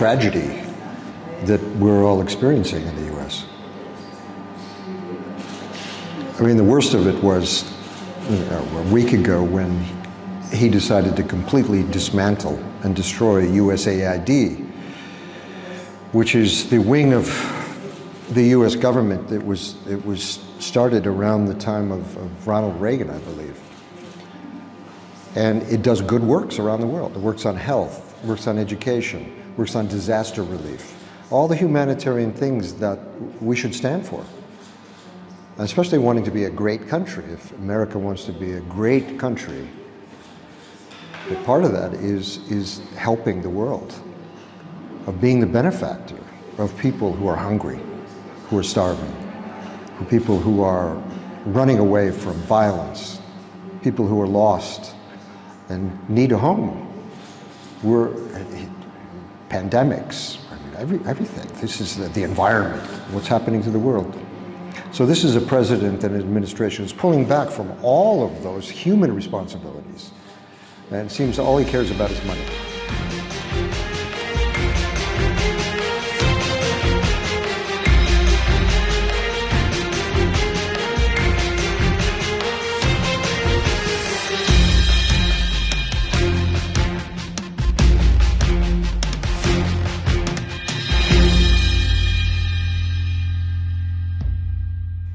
tragedy that we're all experiencing in the U.S. I mean, the worst of it was a week ago when he decided to completely dismantle and destroy USAID, which is the wing of the U.S. government that was started around the time of Ronald Reagan, I believe. And it does good works around the world. It works on health, works on education, works on disaster relief, all the humanitarian things that we should stand for. Especially wanting to be a great country. If America wants to be a great country, but part of that is helping the world, of being the benefactor of people who are hungry, who are starving, for people who are running away from violence, people who are lost and need a home. We're pandemics, I mean, everything. This is the environment, what's happening to the world. So this is a president and an administration who's pulling back from all of those human responsibilities. And it seems all he cares about is money.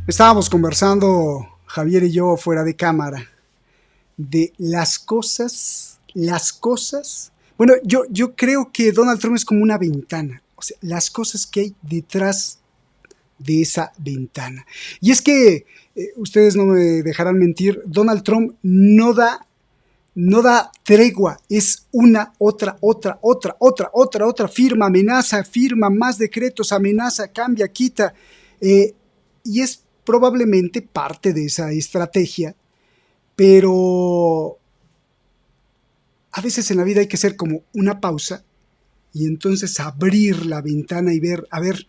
Estábamos conversando, Javier y yo, fuera de cámara, de las cosas. Bueno, yo creo que Donald Trump es como una ventana, o sea, las cosas que hay detrás de esa ventana. Y es que, ustedes no me dejarán mentir, Donald Trump no da tregua, es una, otra, firma, amenaza, firma, más decretos, amenaza, cambia, quita, y es probablemente parte de esa estrategia, pero a veces en la vida hay que hacer como una pausa y entonces abrir la ventana y ver, a ver,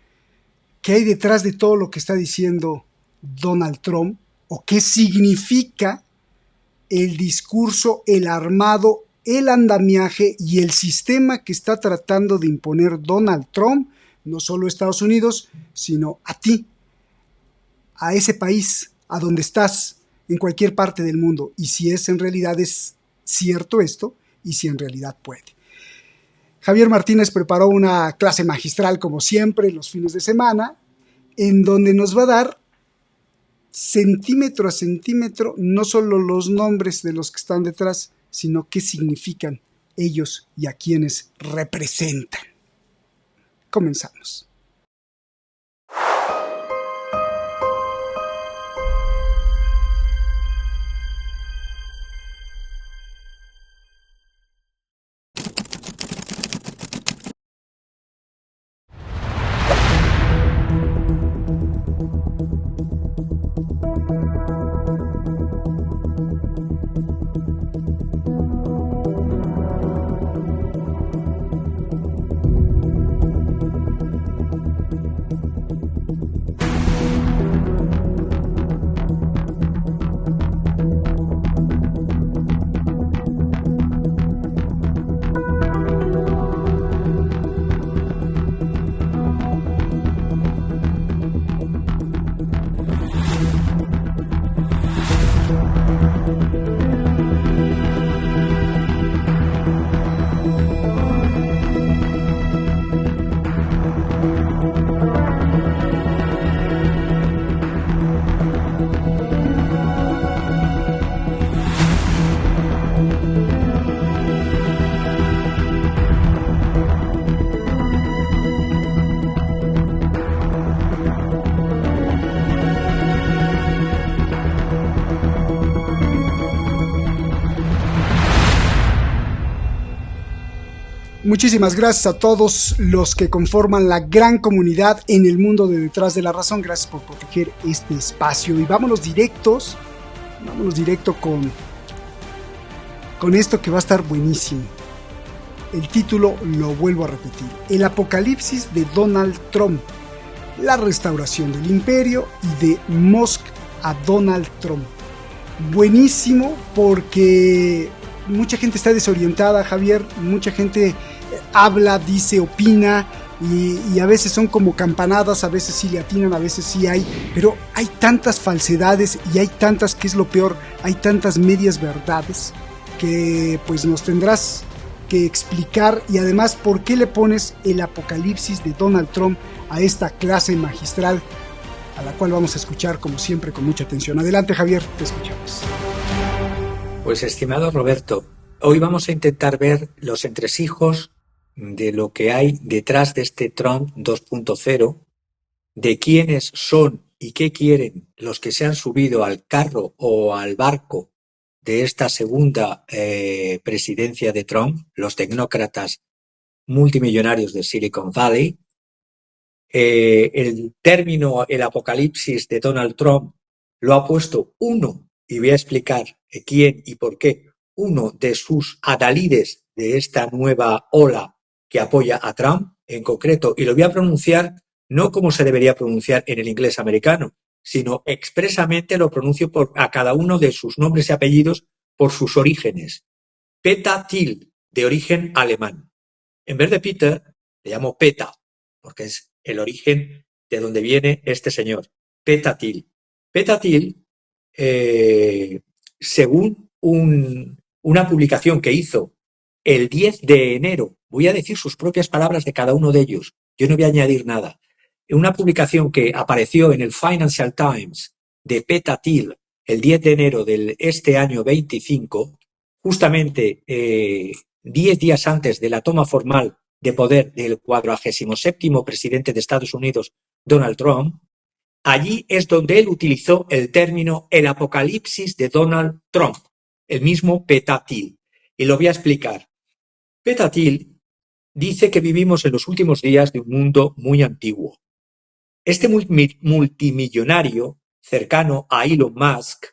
qué hay detrás de todo lo que está diciendo Donald Trump, o qué significa el discurso, el armado, el andamiaje y el sistema que está tratando de imponer Donald Trump, no solo a Estados Unidos, sino a ti, a ese país, a donde estás, en cualquier parte del mundo, y si en realidad es cierto esto, y si en realidad puede. Javier Martínez preparó una clase magistral, como siempre, los fines de semana, en donde nos va a dar centímetro a centímetro, no solo los nombres de los que están detrás, sino qué significan ellos y a quienes representan. Comenzamos. Muchísimas gracias a todos los que conforman la gran comunidad en el mundo de Detrás de la Razón. Gracias por proteger este espacio. Y vámonos directo con esto que va a estar buenísimo. El título lo vuelvo a repetir: El apocalipsis de Donald Trump, la restauración del imperio y de Musk a Donald Trump. Buenísimo, porque mucha gente está desorientada, Javier, mucha gente habla, dice, opina, y a veces son como campanadas, a veces sí le atinan, a veces sí hay, pero hay tantas falsedades y hay tantas, que es lo peor, hay tantas medias verdades que pues nos tendrás que explicar. Y además, ¿por qué le pones el apocalipsis de Donald Trump a esta clase magistral, a la cual vamos a escuchar como siempre con mucha atención? Adelante, Javier, te escuchamos. Pues estimado Roberto, hoy vamos a intentar ver los entresijos de lo que hay detrás de este Trump 2.0, de quiénes son y qué quieren los que se han subido al carro o al barco de esta segunda presidencia de Trump, los tecnócratas multimillonarios de Silicon Valley. El término, el apocalipsis de Donald Trump, lo ha puesto uno, y voy a explicar quién y por qué, uno de sus adalides de esta nueva ola que apoya a Trump en concreto, y lo voy a pronunciar no como se debería pronunciar en el inglés americano, sino expresamente lo pronuncio a cada uno de sus nombres y apellidos por sus orígenes. Peter Thiel, de origen alemán. En vez de Peter, le llamo Peta, porque es el origen de donde viene este señor, Peter Thiel. Peter Thiel, según una publicación que hizo el 10 de enero, voy a decir sus propias palabras de cada uno de ellos, yo no voy a añadir nada, una publicación que apareció en el Financial Times de Peter Thiel el 10 de enero de este año 25, justamente 10 días antes de la toma formal de poder del 47º presidente de Estados Unidos, Donald Trump. Allí es donde él utilizó el término el apocalipsis de Donald Trump, el mismo Peter Thiel. Y lo voy a explicar. Peter Thiel dice que vivimos en los últimos días de un mundo muy antiguo. Este multimillonario cercano a Elon Musk,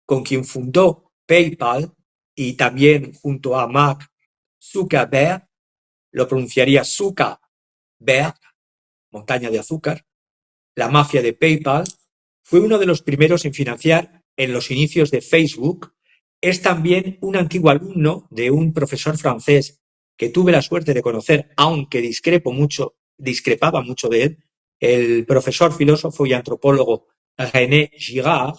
con quien fundó PayPal y también junto a Mark Zuckerberg, lo pronunciaría Zuckerberg, montaña de azúcar, la mafia de PayPal, fue uno de los primeros en financiar en los inicios de Facebook. Es también un antiguo alumno de un profesor francés que tuve la suerte de conocer, aunque discrepaba mucho de él, el profesor filósofo y antropólogo René Girard,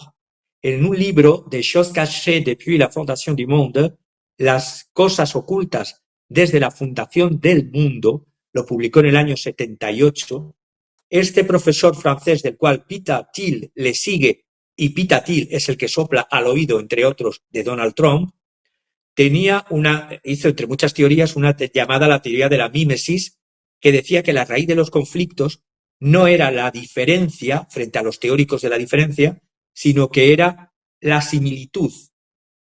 en un libro de Choses cachées depuis la fondation du monde, Las cosas ocultas desde la fundación del mundo, lo publicó en el año 78. Este profesor francés, del cual Peter Thiel le sigue, y Peter Thiel es el que sopla al oído, entre otros, de Donald Trump, hizo entre muchas teorías una llamada la teoría de la mímesis, que decía que la raíz de los conflictos no era la diferencia frente a los teóricos de la diferencia, sino que era la similitud,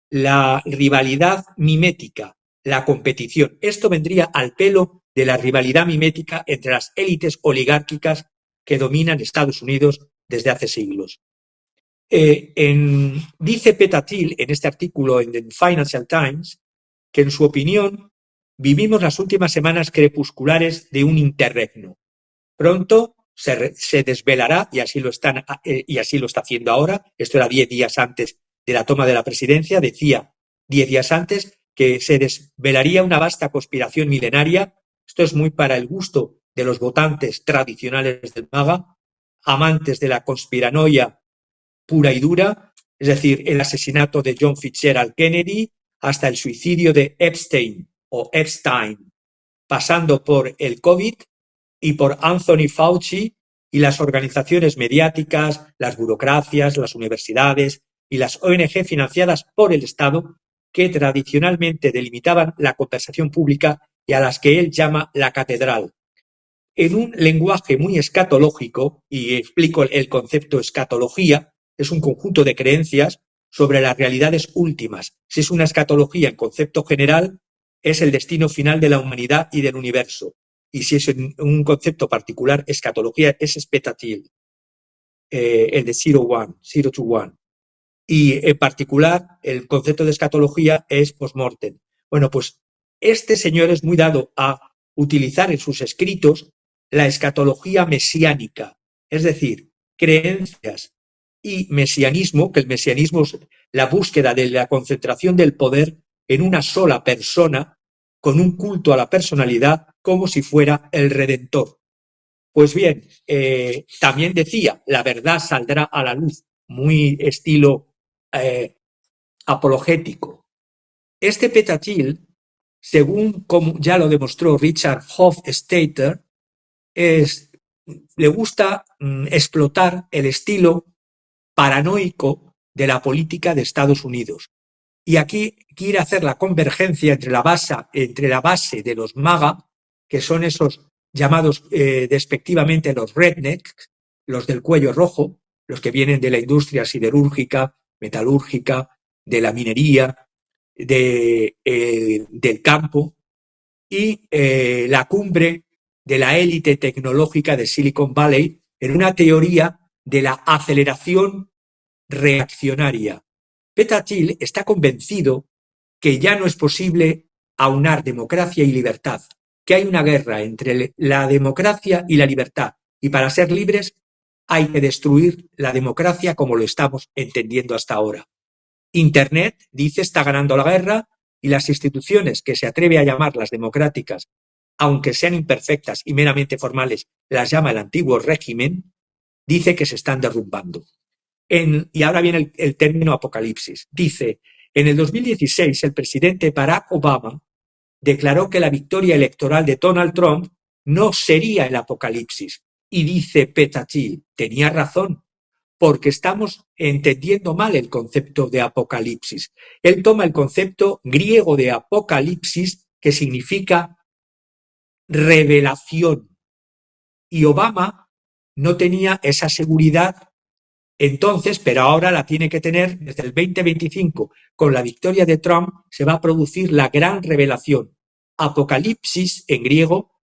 la rivalidad mimética, la competición. Esto vendría al pelo de la rivalidad mimética entre las élites oligárquicas que dominan Estados Unidos desde hace siglos. Dice Peter Thiel en este artículo en el Financial Times que, en su opinión, vivimos las últimas semanas crepusculares de un interregno. Pronto se desvelará, y así lo está haciendo ahora. Esto era 10 días antes de la toma de la presidencia. Decía 10 días antes que se desvelaría una vasta conspiración milenaria. Esto es muy para el gusto de los votantes tradicionales del MAGA, amantes de la conspiranoia pura y dura, es decir, el asesinato de John Fitzgerald Kennedy hasta el suicidio de Epstein, pasando por el COVID y por Anthony Fauci y las organizaciones mediáticas, las burocracias, las universidades y las ONG financiadas por el Estado, que tradicionalmente delimitaban la conversación pública y a las que él llama la catedral. En un lenguaje muy escatológico, y explico el concepto escatología, es un conjunto de creencias sobre las realidades últimas. Si es una escatología en concepto general, es el destino final de la humanidad y del universo. Y si es un concepto particular, escatología, es Peter Thiel, el de Zero to One. Y en particular, el concepto de escatología es postmortem. Bueno, pues este señor es muy dado a utilizar en sus escritos la escatología mesiánica, es decir, creencias y mesianismo, que el mesianismo es la búsqueda de la concentración del poder en una sola persona, con un culto a la personalidad como si fuera el Redentor. Pues bien, también decía, la verdad saldrá a la luz, muy estilo apologético. Este Petatil, según como ya lo demostró Richard Hofstadter, le gusta explotar el estilo paranoico de la política de Estados Unidos. Y aquí quiere hacer la convergencia entre la base de los MAGA, que son esos llamados despectivamente los rednecks, los del cuello rojo, los que vienen de la industria siderúrgica, metalúrgica, de la minería, del campo, y la cumbre de la élite tecnológica de Silicon Valley en una teoría de la aceleración reaccionaria. Petatil está convencido que ya no es posible aunar democracia y libertad, que hay una guerra entre la democracia y la libertad, y para ser libres hay que destruir la democracia como lo estamos entendiendo hasta ahora. Internet, dice, está ganando la guerra y las instituciones que se atreve a llamar las democráticas, aunque sean imperfectas y meramente formales, las llama el antiguo régimen, dice que se están derrumbando. Y ahora viene el término apocalipsis. Dice, en el 2016 el presidente Barack Obama declaró que la victoria electoral de Donald Trump no sería el apocalipsis. Y dice Petatil, tenía razón, porque estamos entendiendo mal el concepto de apocalipsis. Él toma el concepto griego de apocalipsis, que significa revelación. Y Obama no tenía esa seguridad entonces, pero ahora la tiene que tener desde el 2025. Con la victoria de Trump se va a producir la gran revelación. Apocalipsis, en griego,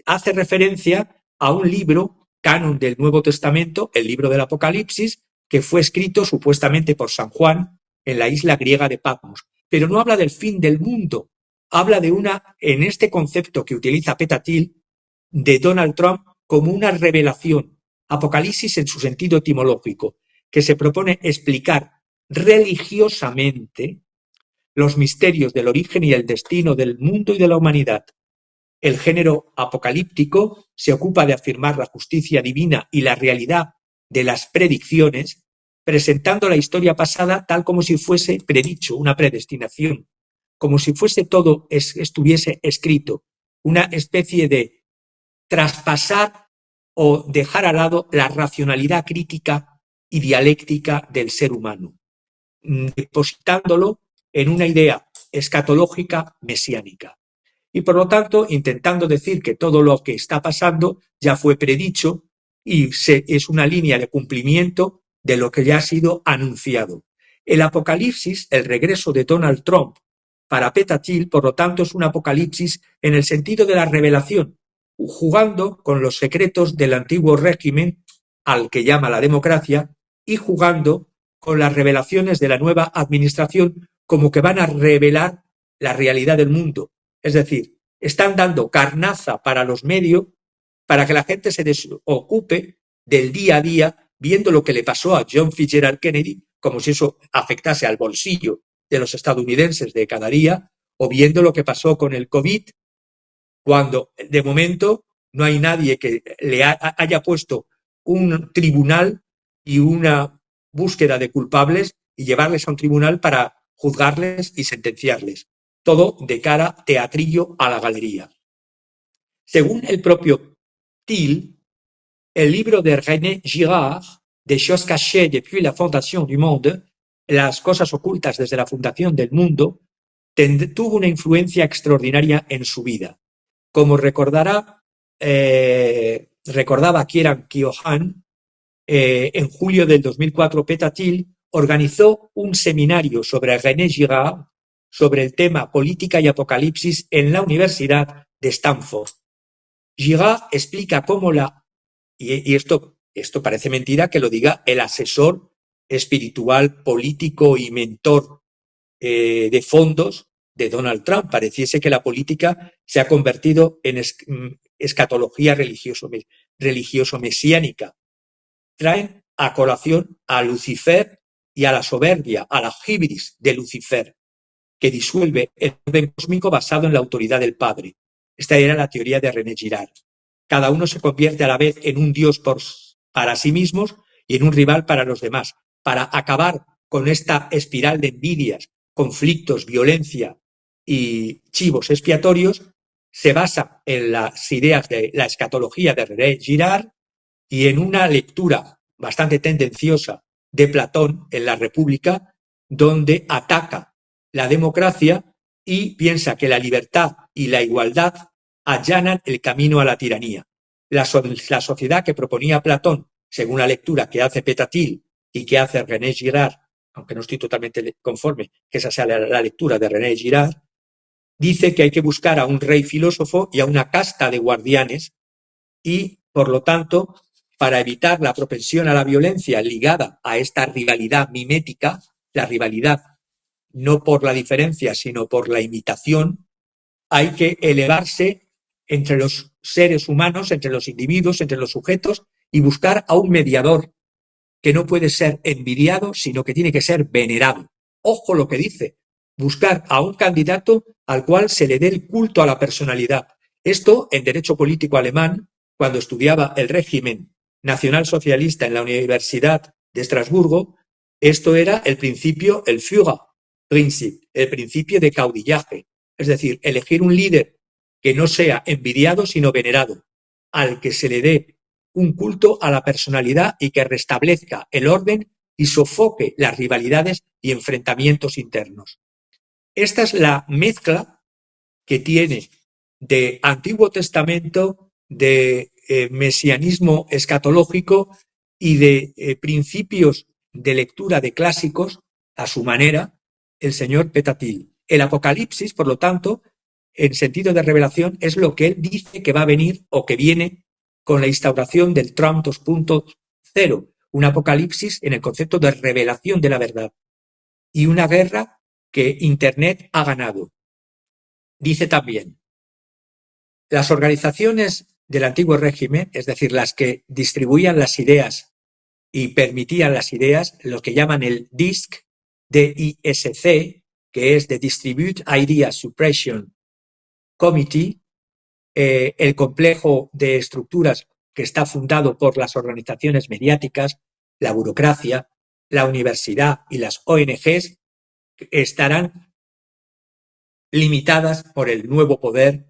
hace referencia a un libro, canon del Nuevo Testamento, el libro del Apocalipsis, que fue escrito supuestamente por San Juan en la isla griega de Patmos. Pero no habla del fin del mundo. Habla de en este concepto que utiliza Petatil, de Donald Trump como una revelación. Apocalipsis en su sentido etimológico, que se propone explicar religiosamente los misterios del origen y el destino del mundo y de la humanidad. El género apocalíptico se ocupa de afirmar la justicia divina y la realidad de las predicciones, presentando la historia pasada tal como si fuese predicho, una predestinación, como si fuese todo estuviese escrito, una especie de traspasar o dejar al lado la racionalidad crítica y dialéctica del ser humano, depositándolo en una idea escatológica mesiánica. Y por lo tanto, intentando decir que todo lo que está pasando ya fue predicho y es una línea de cumplimiento de lo que ya ha sido anunciado. El apocalipsis, el regreso de Donald Trump para Petatil, por lo tanto, es un apocalipsis en el sentido de la revelación, jugando con los secretos del antiguo régimen al que llama la democracia y jugando con las revelaciones de la nueva administración como que van a revelar la realidad del mundo. Es decir, están dando carnaza para los medios para que la gente se desocupe del día a día viendo lo que le pasó a John Fitzgerald Kennedy, como si eso afectase al bolsillo de los estadounidenses de cada día, o viendo lo que pasó con el COVID, cuando de momento no hay nadie que le haya puesto un tribunal y una búsqueda de culpables y llevarles a un tribunal para juzgarles y sentenciarles. Todo de cara teatrillo a la galería. Según el propio Till, el libro de René Girard, Des choses cachées depuis la fondation du monde, las cosas ocultas desde la fundación del mundo, tuvo una influencia extraordinaria en su vida. Como recordaba Kieran Keohane, en julio del 2004, Petatil organizó un seminario sobre René Girard, sobre el tema política y apocalipsis en la Universidad de Stanford. Girard explica cómo y esto parece mentira que lo diga el asesor espiritual, político y mentor de fondos de Donald Trump. Pareciese que la política se ha convertido en escatología religioso-mesiánica. Traen a colación a Lucifer y a la soberbia, a la hibris de Lucifer. que disuelve el orden cósmico basado en la autoridad del Padre. Esta era la teoría de René Girard. Cada uno se convierte a la vez en un dios para sí mismos y en un rival para los demás, para acabar con esta espiral de envidias, conflictos, violencia y chivos expiatorios. Se basa en las ideas de la escatología de René Girard y en una lectura bastante tendenciosa de Platón en la República, donde ataca la democracia y piensa que la libertad y la igualdad allanan el camino a la tiranía. La sociedad que proponía Platón, según la lectura que hace Petatil y que hace René Girard, aunque no estoy totalmente conforme que esa sea la lectura de René Girard, dice que hay que buscar a un rey filósofo y a una casta de guardianes y, por lo tanto, para evitar la propensión a la violencia ligada a esta rivalidad mimética, la rivalidad no por la diferencia, sino por la imitación, hay que elevarse entre los seres humanos, entre los individuos, entre los sujetos y buscar a un mediador que no puede ser envidiado, sino que tiene que ser venerado. Ojo lo que dice, buscar a un candidato al cual se le dé el culto a la personalidad. Esto, en derecho político alemán, cuando estudiaba el régimen nacionalsocialista en la Universidad de Estrasburgo, esto era el principio, el Führerprinzip, el principio de caudillaje. Es decir, elegir un líder que no sea envidiado, sino venerado, al que se le dé un culto a la personalidad y que restablezca el orden y sofoque las rivalidades y enfrentamientos internos. Esta es la mezcla que tiene de Antiguo Testamento, de mesianismo escatológico y de principios de lectura de clásicos a su manera, el señor Petatil. El Apocalipsis, por lo tanto, en sentido de revelación, es lo que él dice que va a venir o que viene con la instauración del Trump 2.0, un apocalipsis en el concepto de revelación de la verdad y una guerra que Internet ha ganado. Dice también, las organizaciones del antiguo régimen, es decir, las que distribuían las ideas y permitían las ideas, lo que llaman el DISC, DISC, que es The Distribute Idea Suppression Committee, el complejo de estructuras que está fundado por las organizaciones mediáticas, la burocracia, la universidad y las ONGs, estarán limitadas por el nuevo poder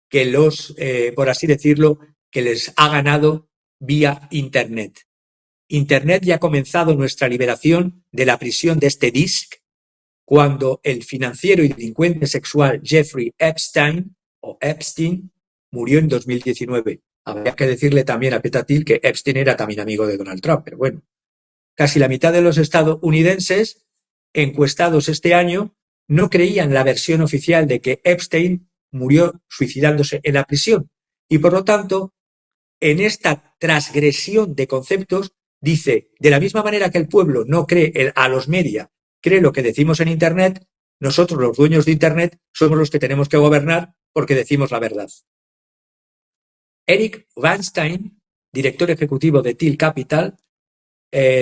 que los, por así decirlo, que les ha ganado vía Internet. Internet ya ha comenzado nuestra liberación de la prisión de este DISC cuando el financiero y delincuente sexual Jeffrey Epstein murió en 2019. Habría que decirle también a Petatil que Epstein era también amigo de Donald Trump, pero bueno. Casi la mitad de los estadounidenses encuestados este año no creían la versión oficial de que Epstein murió suicidándose en la prisión. Y por lo tanto, en esta transgresión de conceptos, dice, de la misma manera que el pueblo no cree a los media, cree lo que decimos en Internet, nosotros los dueños de Internet somos los que tenemos que gobernar porque decimos la verdad. Eric Weinstein, director ejecutivo de Thiel Capital,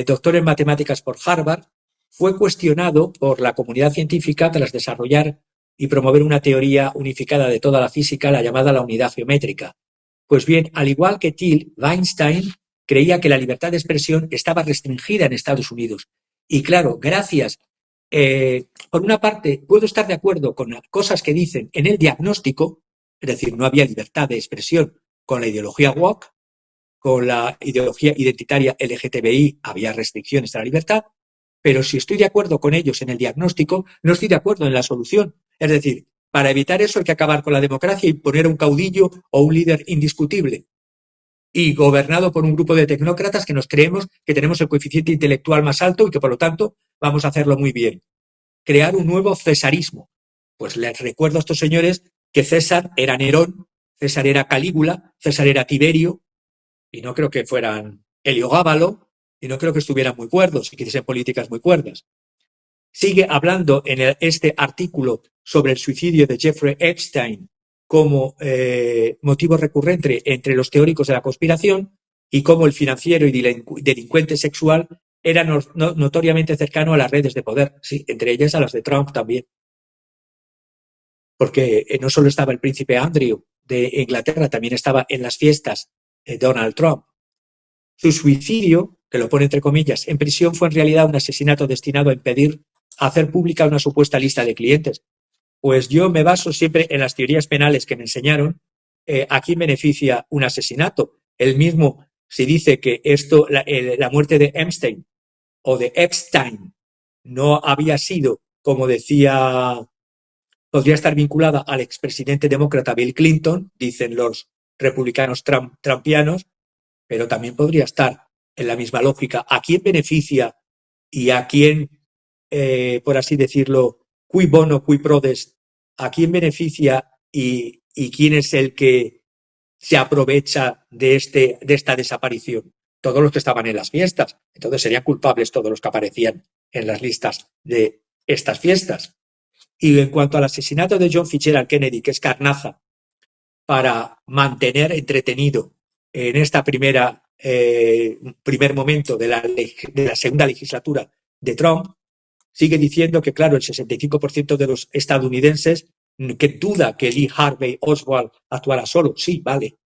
doctor en matemáticas por Harvard, fue cuestionado por la comunidad científica tras desarrollar y promover una teoría unificada de toda la física, la llamada la unidad geométrica. Pues bien, al igual que Thiel, Weinstein creía que la libertad de expresión estaba restringida en Estados Unidos. Y claro, gracias, por una parte, puedo estar de acuerdo con cosas que dicen en el diagnóstico, es decir, no había libertad de expresión con la ideología woke, con la ideología identitaria LGTBI había restricciones a la libertad, pero si estoy de acuerdo con ellos en el diagnóstico, no estoy de acuerdo en la solución. Es decir, para evitar eso hay que acabar con la democracia y poner un caudillo o un líder indiscutible y gobernado por un grupo de tecnócratas que nos creemos que tenemos el coeficiente intelectual más alto y que por lo tanto vamos a hacerlo muy bien. Crear un nuevo cesarismo. Pues les recuerdo a estos señores que César era Nerón, César era Calígula, César era Tiberio, y no creo que fueran Heliogábalo, y no creo que estuvieran muy cuerdos y que hiciesen políticas muy cuerdas. Sigue hablando en este artículo sobre el suicidio de Jeffrey Epstein como motivo recurrente entre los teóricos de la conspiración y cómo el financiero y delincuente sexual era notoriamente cercano a las redes de poder, sí, entre ellas a las de Trump también. porque no solo estaba el príncipe Andrew de Inglaterra, también estaba en las fiestas Donald Trump. Su suicidio, que lo pone entre comillas, en prisión fue en realidad un asesinato destinado a impedir hacer pública una supuesta lista de clientes. Pues yo me baso siempre en las teorías penales que me enseñaron. ¿A quién beneficia un asesinato? El mismo, si dice que esto, la muerte de Epstein o de Epstein no había sido, como decía, podría estar vinculada al expresidente demócrata Bill Clinton, dicen los republicanos trumpianos, pero también podría estar en la misma lógica. ¿A quién beneficia y a quién, por así decirlo, cui bono, cui prodest, a quién beneficia y quién es el que se aprovecha de esta desaparición? Todos los que estaban en las fiestas. Entonces serían culpables todos los que aparecían en las listas de estas fiestas. Y en cuanto al asesinato de John Fitzgerald Kennedy, que es carnaza para mantener entretenido en esta primer momento de la segunda legislatura de Trump, sigue diciendo que, claro, el 65% de los estadounidenses que duda que Lee Harvey Oswald actuara solo. Sí, vale.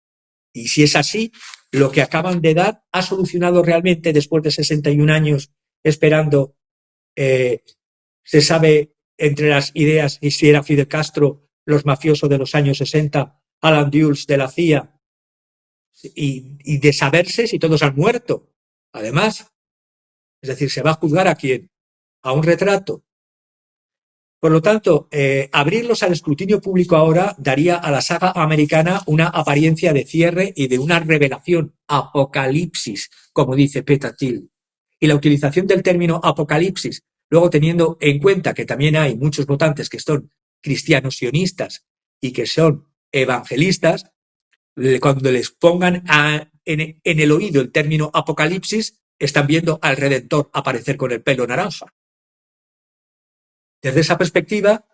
Y si es así, lo que acaban de dar ha solucionado realmente, después de 61 años esperando, se sabe entre las ideas y si era Fidel Castro, los mafiosos de los años 60, Alan Dulles de la CIA, y de saberse si todos han muerto. Además, es decir, ¿se va a juzgar a quién? ¿A un retrato? Por lo tanto, abrirlos al escrutinio público ahora daría a la saga americana una apariencia de cierre y de una revelación, apocalipsis, como dice Peter Thiel. Y la utilización del término apocalipsis, luego teniendo en cuenta que también hay muchos votantes que son cristianos sionistas y que son evangelistas, cuando les pongan en el oído el término apocalipsis, están viendo al Redentor aparecer con el pelo naranja. Desde esa perspectiva,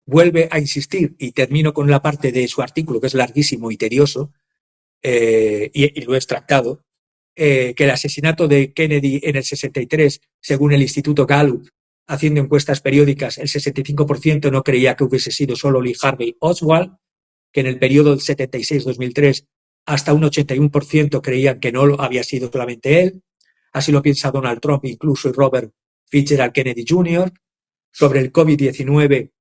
vuelve a insistir, y termino con la parte de su artículo, que es larguísimo y tedioso, y lo he extractado, que el asesinato de Kennedy en el 63, según el Instituto Gallup, haciendo encuestas periódicas, el 65% no creía que hubiese sido solo Lee Harvey Oswald, que en el periodo del 76-2003 hasta un 81% creían que no había sido solamente él. Así lo piensa Donald Trump, incluso, y Robert Fitzgerald Kennedy Jr. Sobre el COVID-19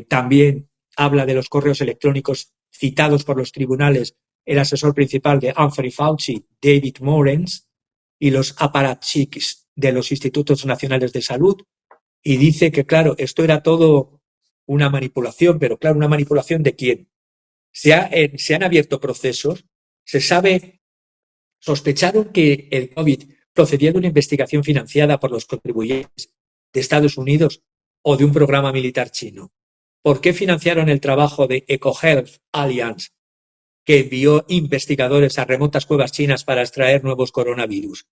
también habla de los correos electrónicos citados por los tribunales el asesor principal de Anthony Fauci, David Morens, y los apparatchiks de los institutos nacionales de salud, y dice que, claro, esto era todo una manipulación, pero claro, ¿una manipulación de quién? Se han abierto procesos, se sabe, sospecharon que el COVID procedía de una investigación financiada por los contribuyentes de Estados Unidos o de un programa militar chino. ¿Por qué financiaron el trabajo de EcoHealth Alliance, que envió investigadores a remotas cuevas chinas para extraer nuevos coronavirus?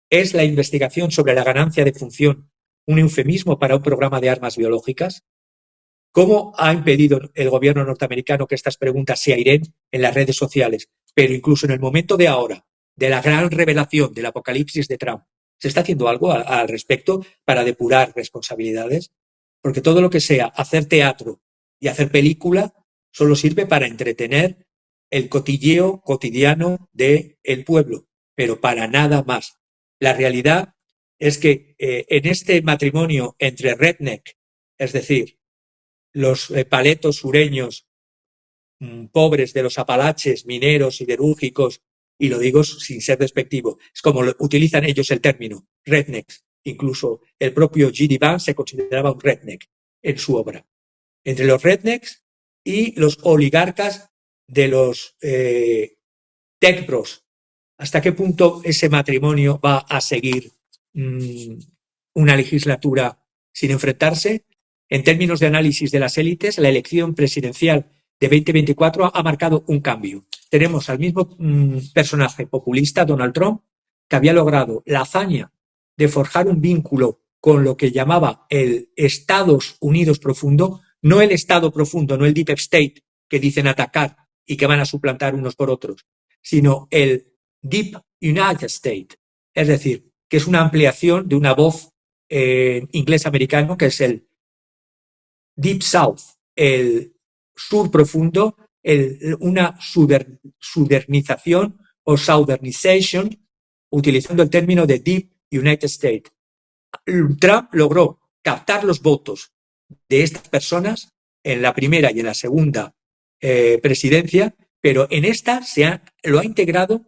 ¿Es la investigación sobre la ganancia de función un eufemismo para un programa de armas biológicas? ¿Cómo ha impedido el gobierno norteamericano que estas preguntas se airen en las redes sociales? Pero incluso en el momento de ahora, de la gran revelación del apocalipsis de Trump, ¿se está haciendo algo al respecto para depurar responsabilidades? Porque todo lo que sea hacer teatro y hacer película solo sirve para entretener el cotilleo cotidiano del pueblo, pero para nada más. La realidad es que en este matrimonio entre redneck, es decir, los paletos sureños pobres de los Apalaches, mineros, siderúrgicos, y lo digo sin ser despectivo, es como utilizan ellos el término, rednecks. Incluso el propio G.D. Vance se consideraba un redneck en su obra. Entre los rednecks y los oligarcas de los tech bros. ¿Hasta qué punto ese matrimonio va a seguir una legislatura sin enfrentarse? En términos de análisis de las élites, la elección presidencial de 2024 ha marcado un cambio. Tenemos al mismo personaje populista, Donald Trump, que había logrado la hazaña de forjar un vínculo con lo que llamaba el Estados Unidos profundo, no el Estado profundo, no el Deep State que dicen atacar y que van a suplantar unos por otros, sino el Deep United State, es decir, que es una ampliación de una voz inglés-americano que es el Deep South, el sur profundo, una sudernización o southernization, utilizando el término de Deep United States. Trump logró captar los votos de estas personas en la primera y en la segunda presidencia, pero en esta lo ha integrado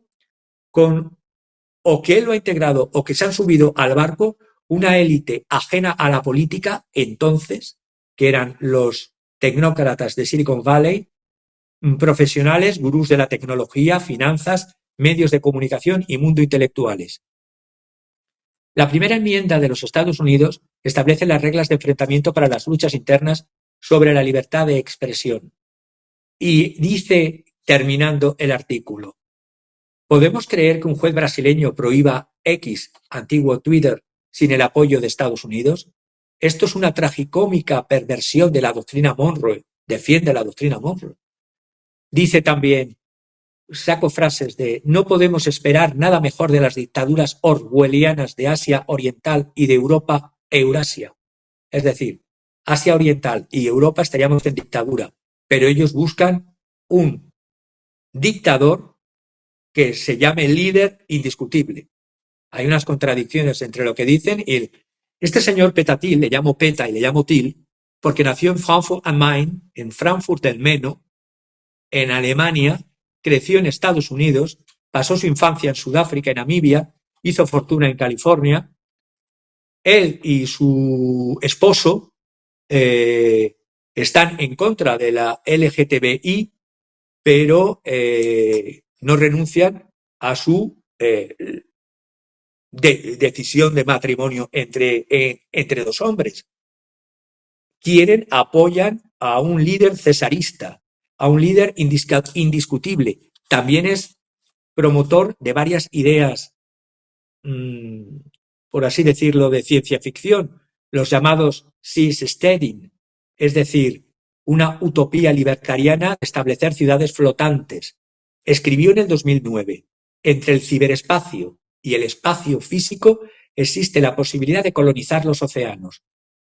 con, o que él lo ha integrado, o que se han subido al barco una élite ajena a la política entonces, que eran los tecnócratas de Silicon Valley, profesionales, gurús de la tecnología, finanzas, medios de comunicación y mundo intelectuales. La primera enmienda de los Estados Unidos establece las reglas de enfrentamiento para las luchas internas sobre la libertad de expresión. Y dice, terminando el artículo, ¿podemos creer que un juez brasileño prohíba X, antiguo Twitter, sin el apoyo de Estados Unidos? Esto es una tragicómica perversión de la doctrina Monroe. Defiende la doctrina Monroe. Dice también, saco frases de no podemos esperar nada mejor de las dictaduras orwellianas de Asia Oriental y de Europa Eurasia. Es decir, Asia Oriental y Europa estaríamos en dictadura, pero ellos buscan un dictador que se llame líder indiscutible. Hay unas contradicciones entre lo que dicen y este señor Petatil, le llamo Peta y le llamo Til, porque nació en Frankfurt am Main, en Frankfurt del Meno, en Alemania, creció en Estados Unidos, pasó su infancia en Sudáfrica y Namibia, hizo fortuna en California. Él y su esposo están en contra de la LGTBI, pero no renuncian a su decisión de matrimonio entre dos hombres. Apoyan a un líder cesarista, a un líder indiscutible. También es promotor de varias ideas, por así decirlo, de ciencia ficción, los llamados seasteading, es decir, una utopía libertariana de establecer ciudades flotantes. Escribió en el 2009, entre el ciberespacio y el espacio físico existe la posibilidad de colonizar los océanos.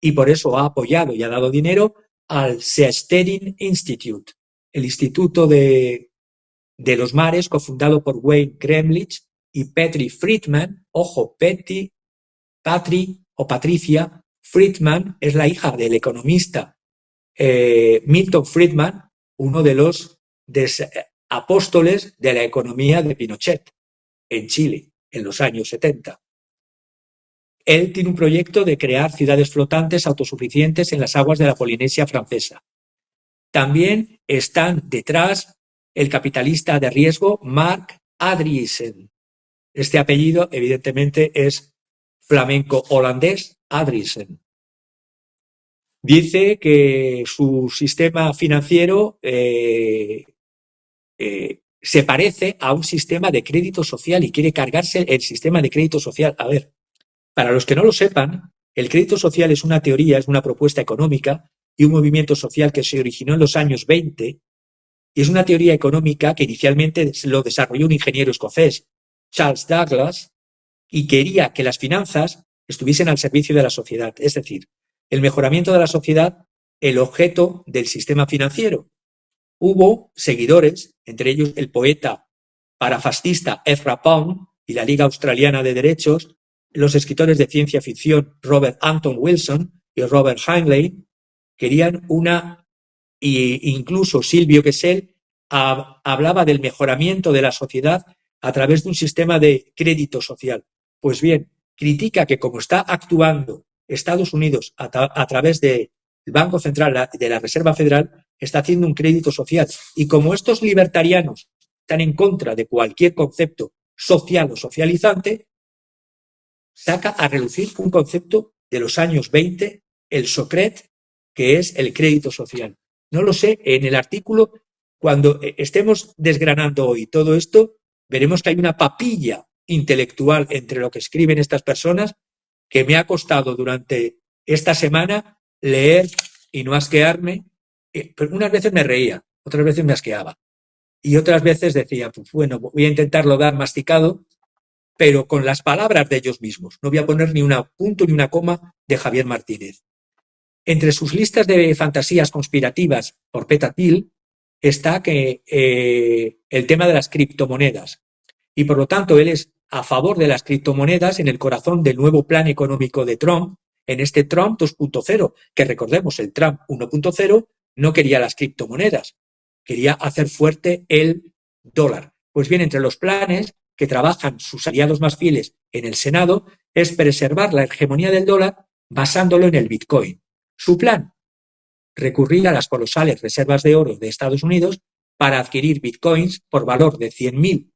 Y por eso ha apoyado y ha dado dinero al Seasteading Institute, el Instituto de los Mares, cofundado por Wayne Gremlich y Petri Friedman. Ojo, Patricia Friedman es la hija del economista Milton Friedman, uno de los apóstoles de la economía de Pinochet en Chile en los años 70. Él tiene un proyecto de crear ciudades flotantes autosuficientes en las aguas de la Polinesia francesa. También están detrás el capitalista de riesgo Marc Andreessen. Este apellido, evidentemente, es flamenco holandés, Andreessen. Dice que su sistema financiero se parece a un sistema de crédito social y quiere cargarse el sistema de crédito social. A ver, para los que no lo sepan, el crédito social es una teoría, es una propuesta económica y un movimiento social que se originó en los años 20 y es una teoría económica que inicialmente lo desarrolló un ingeniero escocés, Charles Douglas, y quería que las finanzas estuviesen al servicio de la sociedad, es decir, el mejoramiento de la sociedad, el objeto del sistema financiero. Hubo seguidores, entre ellos el poeta parafascista Ezra Pound y la Liga Australiana de Derechos, los escritores de ciencia ficción Robert Anton Wilson y Robert Heinlein querían incluso Silvio Gesell hablaba del mejoramiento de la sociedad a través de un sistema de crédito social. Pues bien, critica que como está actuando Estados Unidos a través del Banco Central, de la Reserva Federal, está haciendo un crédito social. Y como estos libertarianos están en contra de cualquier concepto social o socializante, saca a relucir un concepto de los años 20, el SOCRET, que es el crédito social. No lo sé, en el artículo, cuando estemos desgranando hoy todo esto, veremos que hay una papilla intelectual entre lo que escriben estas personas que me ha costado durante esta semana leer y no asquearme. Pero unas veces me reía, otras veces me asqueaba. Y otras veces decía, pues bueno, voy a intentarlo dar masticado, pero con las palabras de ellos mismos. No voy a poner ni un punto ni una coma de Javier Martínez. Entre sus listas de fantasías conspirativas por Peter Thiel está que el tema de las criptomonedas. Y por lo tanto, él es a favor de las criptomonedas en el corazón del nuevo plan económico de Trump, en este Trump 2.0, que recordemos, el Trump 1.0 no quería las criptomonedas, quería hacer fuerte el dólar. Pues bien, entre los planes que trabajan sus aliados más fieles en el Senado es preservar la hegemonía del dólar basándolo en el Bitcoin. Su plan, recurrir a las colosales reservas de oro de Estados Unidos para adquirir bitcoins por valor de 100.000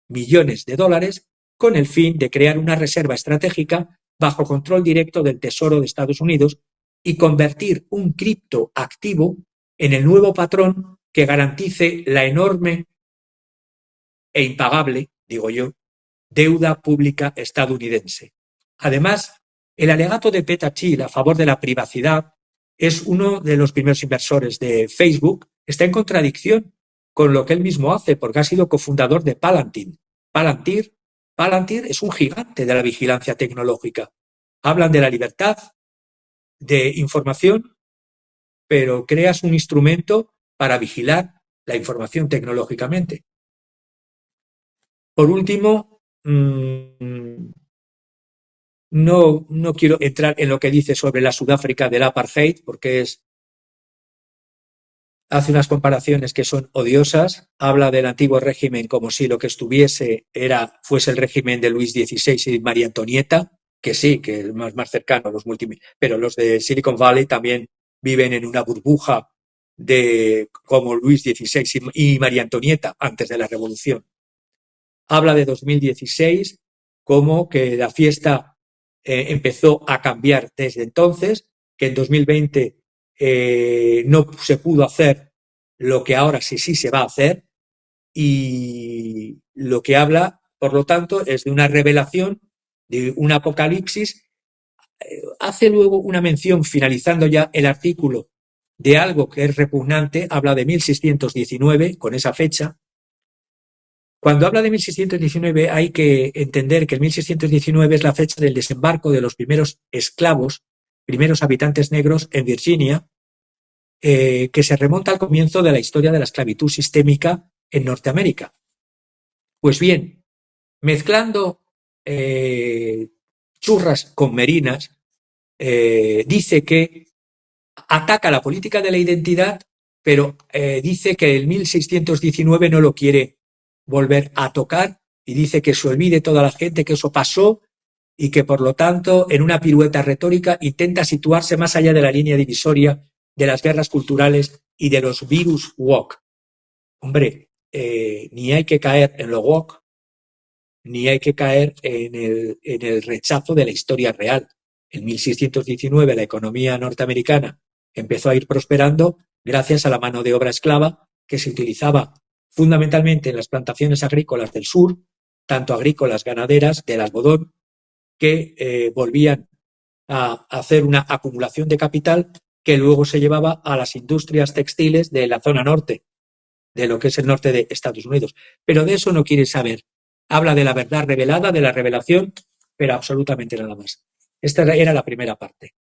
millones de dólares con el fin de crear una reserva estratégica bajo control directo del Tesoro de Estados Unidos y convertir un criptoactivo en el nuevo patrón que garantice la enorme e impagable, digo yo, deuda pública estadounidense. Además, el alegato de Peter Thiel a favor de la privacidad es uno de los primeros inversores de Facebook, está en contradicción con lo que él mismo hace, porque ha sido cofundador de Palantir. Palantir es un gigante de la vigilancia tecnológica. Hablan de la libertad de información, pero creas un instrumento para vigilar la información tecnológicamente. Por último, no quiero entrar en lo que dice sobre la Sudáfrica del apartheid, porque hace unas comparaciones que son odiosas. Habla del antiguo régimen como si lo que estuviese fuese el régimen de Luis XVI y María Antonieta, que sí, que es más cercano, pero los de Silicon Valley también viven en una burbuja como Luis XVI y María Antonieta antes de la revolución. Habla de 2016 como que la fiesta empezó a cambiar desde entonces, que en 2020 no se pudo hacer lo que ahora sí se va a hacer, y lo que habla, por lo tanto, es de una revelación, de un apocalipsis. Hace luego una mención, finalizando ya el artículo, de algo que es repugnante. Habla de 1619, con esa fecha. Cuando habla de 1619 hay que entender que el 1619 es la fecha del desembarco de los primeros esclavos, primeros habitantes negros en Virginia, que se remonta al comienzo de la historia de la esclavitud sistémica en Norteamérica. Pues bien, mezclando churras con merinas, dice que ataca la política de la identidad, pero dice que el 1619 no lo quiere volver a tocar y dice que se olvide toda la gente que eso pasó y que por lo tanto en una pirueta retórica intenta situarse más allá de la línea divisoria de las guerras culturales y de los virus woke. Hombre, ni hay que caer en lo woke, ni hay que caer en el rechazo de la historia real. En 1619 la economía norteamericana empezó a ir prosperando gracias a la mano de obra esclava que se utilizaba fundamentalmente en las plantaciones agrícolas del sur, tanto agrícolas, ganaderas, del algodón, que volvían a hacer una acumulación de capital que luego se llevaba a las industrias textiles de la zona norte, de lo que es el norte de Estados Unidos. Pero de eso no quiere saber. Habla de la verdad revelada, de la revelación, pero absolutamente nada más. Esta era la primera parte.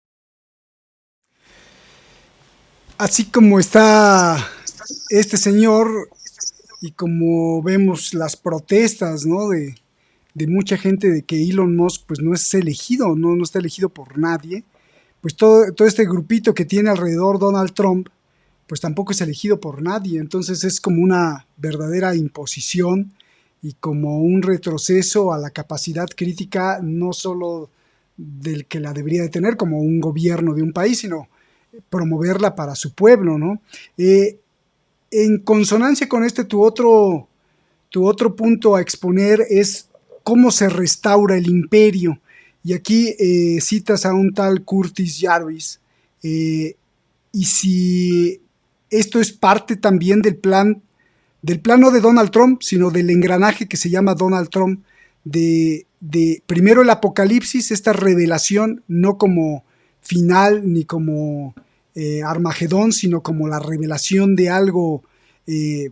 Así como está este señor y como vemos las protestas, ¿no?, de mucha gente de que Elon Musk pues no es elegido, no está elegido por nadie, pues todo este grupito que tiene alrededor Donald Trump pues tampoco es elegido por nadie. Entonces es como una verdadera imposición y como un retroceso a la capacidad crítica, no solo del que la debería de tener como un gobierno de un país, sino promoverla para su pueblo, ¿no? En consonancia con tu otro punto a exponer es cómo se restaura el imperio. Y aquí citas a un tal Curtis Yarvis, y si esto es parte también del plan no de Donald Trump, sino del engranaje que se llama Donald Trump, de primero el apocalipsis, esta revelación, no como final ni como Armagedón, sino como la revelación de algo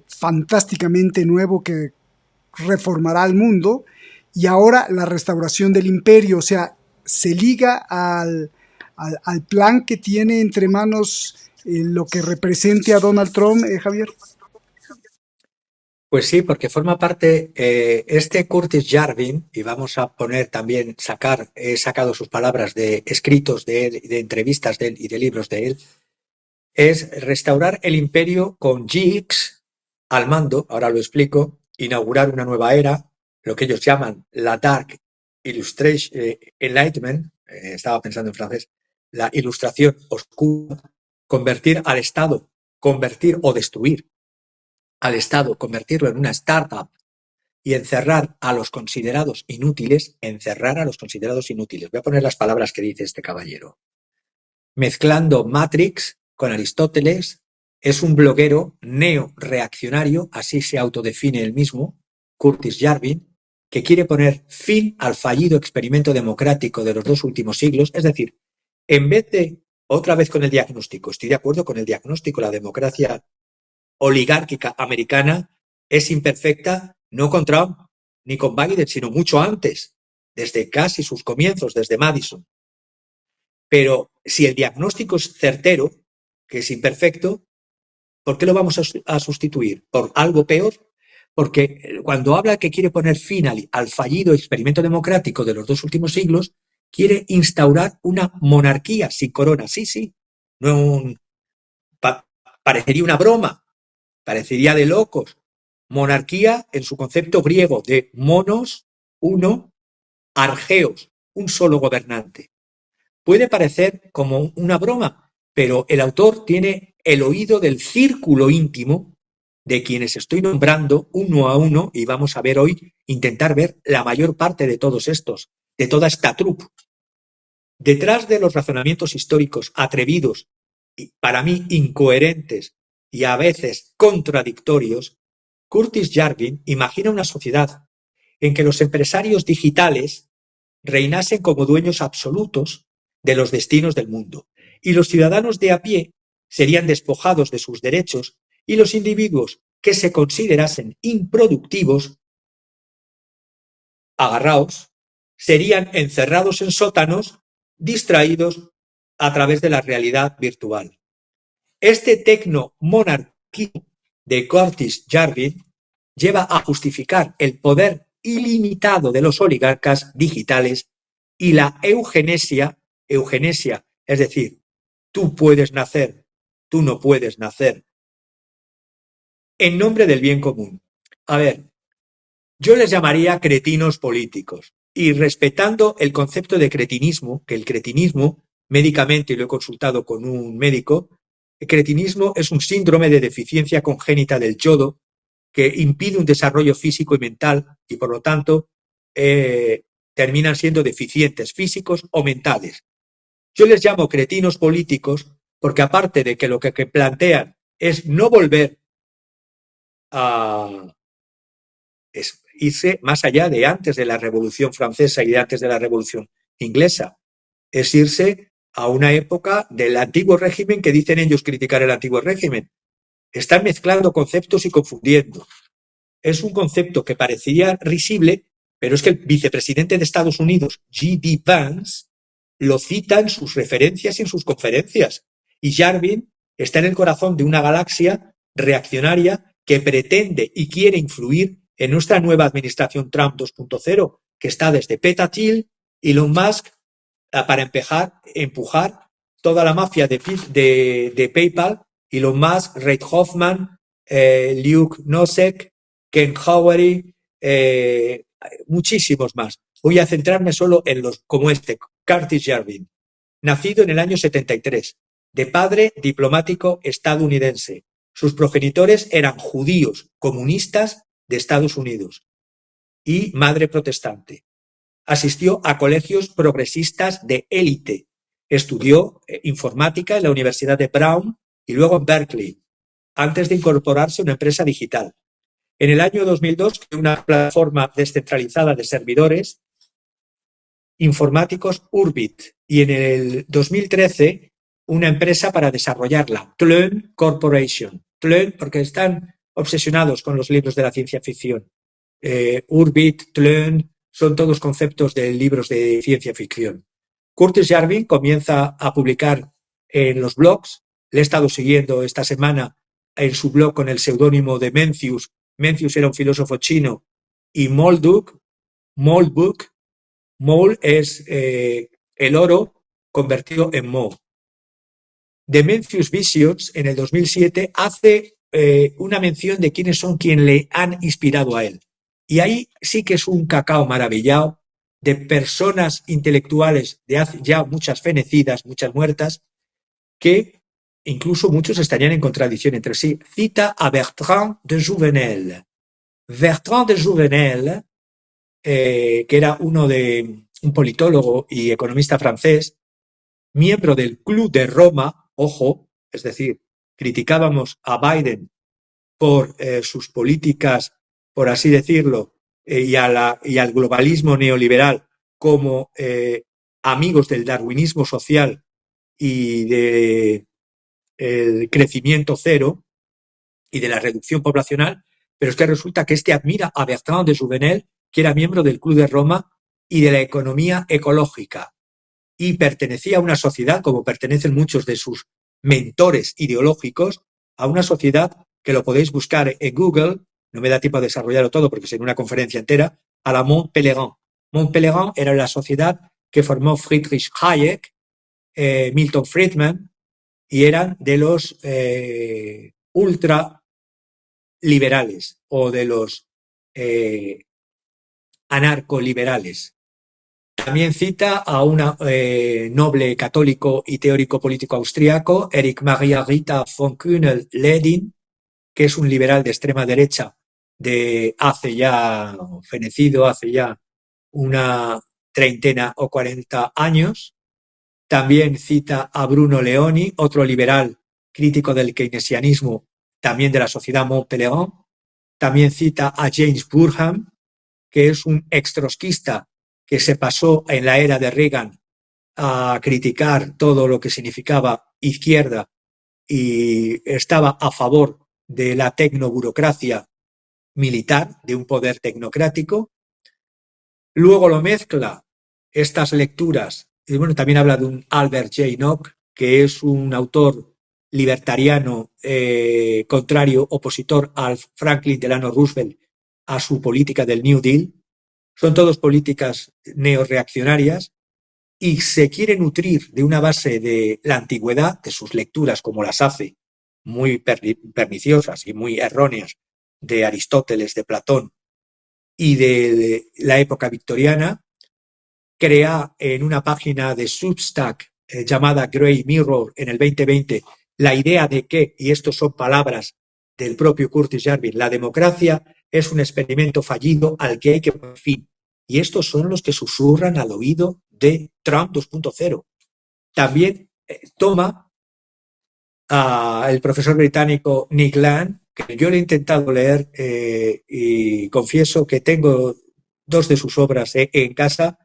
fantásticamente nuevo que reformará al mundo, y ahora la restauración del imperio. O sea, se liga a al plan que tiene entre manos lo que represente a Donald Trump, Javier? Pues sí, porque forma parte este Curtis Yarvin, y vamos a poner también, he sacado sus palabras de escritos de él, de entrevistas de él y de libros de él, es restaurar el imperio con GX al mando, ahora lo explico, inaugurar una nueva era, lo que ellos llaman la Dark Illustration, Enlightenment, estaba pensando en francés, la ilustración oscura, convertir al Estado, convertir o destruir al Estado, convertirlo en una startup y encerrar a los considerados inútiles, Voy a poner las palabras que dice este caballero. Mezclando Matrix con Aristóteles, es un bloguero neo-reaccionario, así se autodefine él mismo, Curtis Yarvin, que quiere poner fin al fallido experimento democrático de los 2 últimos siglos, es decir, en vez de, otra vez con el diagnóstico, estoy de acuerdo con el diagnóstico, la democracia oligárquica americana es imperfecta, no con Trump ni con Biden, sino mucho antes, desde casi sus comienzos, desde Madison. Pero si el diagnóstico es certero, que es imperfecto, ¿por qué lo vamos a sustituir? ¿Por algo peor? Porque cuando habla que quiere poner fin al fallido experimento democrático de los 2 últimos siglos, quiere instaurar una monarquía sin corona. Sí. No, parecería una broma, parecería de locos. Monarquía en su concepto griego de monos, uno, argeos, un solo gobernante. Puede parecer como una broma, pero el autor tiene el oído del círculo íntimo de quienes estoy nombrando uno a uno, y vamos a ver hoy, intentar ver la mayor parte de todos estos, de toda esta troupe. Detrás de los razonamientos históricos atrevidos y para mí incoherentes y a veces contradictorios, Curtis Yarvin imagina una sociedad en que los empresarios digitales reinasen como dueños absolutos de los destinos del mundo, y los ciudadanos de a pie serían despojados de sus derechos, y los individuos que se considerasen improductivos, agarraos, serían encerrados en sótanos, distraídos a través de la realidad virtual. Este tecno-monarquismo de Curtis Yarvin lleva a justificar el poder ilimitado de los oligarcas digitales y la eugenesia, es decir, tú puedes nacer, tú no puedes nacer, en nombre del bien común. A ver, yo les llamaría cretinos políticos, y respetando el concepto de cretinismo, que el cretinismo, médicamente, y lo he consultado con un médico, el cretinismo es un síndrome de deficiencia congénita del yodo que impide un desarrollo físico y mental, y por lo tanto terminan siendo deficientes físicos o mentales. Yo les llamo cretinos políticos porque, aparte de que lo que plantean es no volver a irse más allá de antes de la Revolución Francesa y de antes de la Revolución Inglesa, es irse a una época del antiguo régimen que dicen ellos criticar el antiguo régimen. Están mezclando conceptos y confundiendo. Es un concepto que parecería risible, pero es que el vicepresidente de Estados Unidos, J.D. Vance, lo cita en sus referencias y en sus conferencias. Y Yarvin está en el corazón de una galaxia reaccionaria que pretende y quiere influir en nuestra nueva administración Trump 2.0, que está desde Peter Thiel, Elon Musk, para empujar toda la mafia de PayPal, Elon Musk, Reid Hoffman, Luke Nosek, Ken Howery, muchísimos más. Voy a centrarme solo en los como Curtis Yarvin, nacido en el año 73, de padre diplomático estadounidense. Sus progenitores eran judíos comunistas de Estados Unidos y madre protestante. Asistió a colegios progresistas de élite. Estudió informática en la Universidad de Brown y luego en Berkeley, antes de incorporarse a una empresa digital. En el año 2002 creó una plataforma descentralizada de servidores informáticos Urbit, y en el 2013 una empresa para desarrollarla, Tlön Corporation. Tlön porque están obsesionados con los libros de la ciencia ficción. Urbit, Tlön, son todos conceptos de libros de ciencia ficción. Curtis Yarvin comienza a publicar en los blogs. Le he estado siguiendo esta semana en su blog con el seudónimo de Mencius. Mencius era un filósofo chino. Y Molduk, Mol es el oro convertido en Mo. The Mencius Visions, en el 2007, hace una mención de quiénes son quienes le han inspirado a él. Y ahí sí que es un cacao maravillado de personas intelectuales de hace ya muchas fenecidas, muchas muertas, que incluso muchos estarían en contradicción entre sí. Cita a Bertrand de Jouvenel. Bertrand de Jouvenel, que era un politólogo y economista francés, miembro del Club de Roma, ojo, es decir, criticábamos a Biden por sus políticas, por así decirlo, y al globalismo neoliberal como amigos del darwinismo social y del crecimiento cero y de la reducción poblacional, pero es que resulta que admira a Bertrand de Jouvenel, que era miembro del Club de Roma y de la economía ecológica, y pertenecía a una sociedad, como pertenecen muchos de sus mentores ideológicos, a una sociedad que lo podéis buscar en Google, no me da tiempo a desarrollarlo todo porque sería una conferencia entera, a la Mont Pelerin. Mont Pelerin era la sociedad que formó Friedrich Hayek, Milton Friedman, y eran de los ultraliberales o de los anarcoliberales. También cita a un noble católico y teórico político austriaco, Erich Maria Rita von Kuhnel-Leddihn, que es un liberal de extrema derecha fenecido hace ya una 30 o 40 años. También cita a Bruno Leoni, otro liberal crítico del keynesianismo, también de la sociedad Mont Pelerin. También cita a James Burham, que es un extrotskista que se pasó en la era de Reagan a criticar todo lo que significaba izquierda y estaba a favor de la tecnoburocracia militar, de un poder tecnocrático. Luego lo mezcla estas lecturas, y bueno, también habla de un Albert J. Nock, que es un autor libertariano contrario, opositor al Franklin Delano Roosevelt, a su política del New Deal. Son todas políticas neorreaccionarias y se quiere nutrir de una base de la antigüedad, de sus lecturas como las hace, muy perniciosas y muy erróneas, de Aristóteles, de Platón y de la época victoriana. Crea en una página de Substack llamada Grey Mirror en el 2020 la idea de que, y estos son palabras del propio Curtis Yarvin, la democracia es un experimento fallido al que hay que poner fin. Y estos son los que susurran al oído de Trump 2.0. También toma el profesor británico Nick Land, que yo le he intentado leer y confieso que tengo 2 de sus obras en casa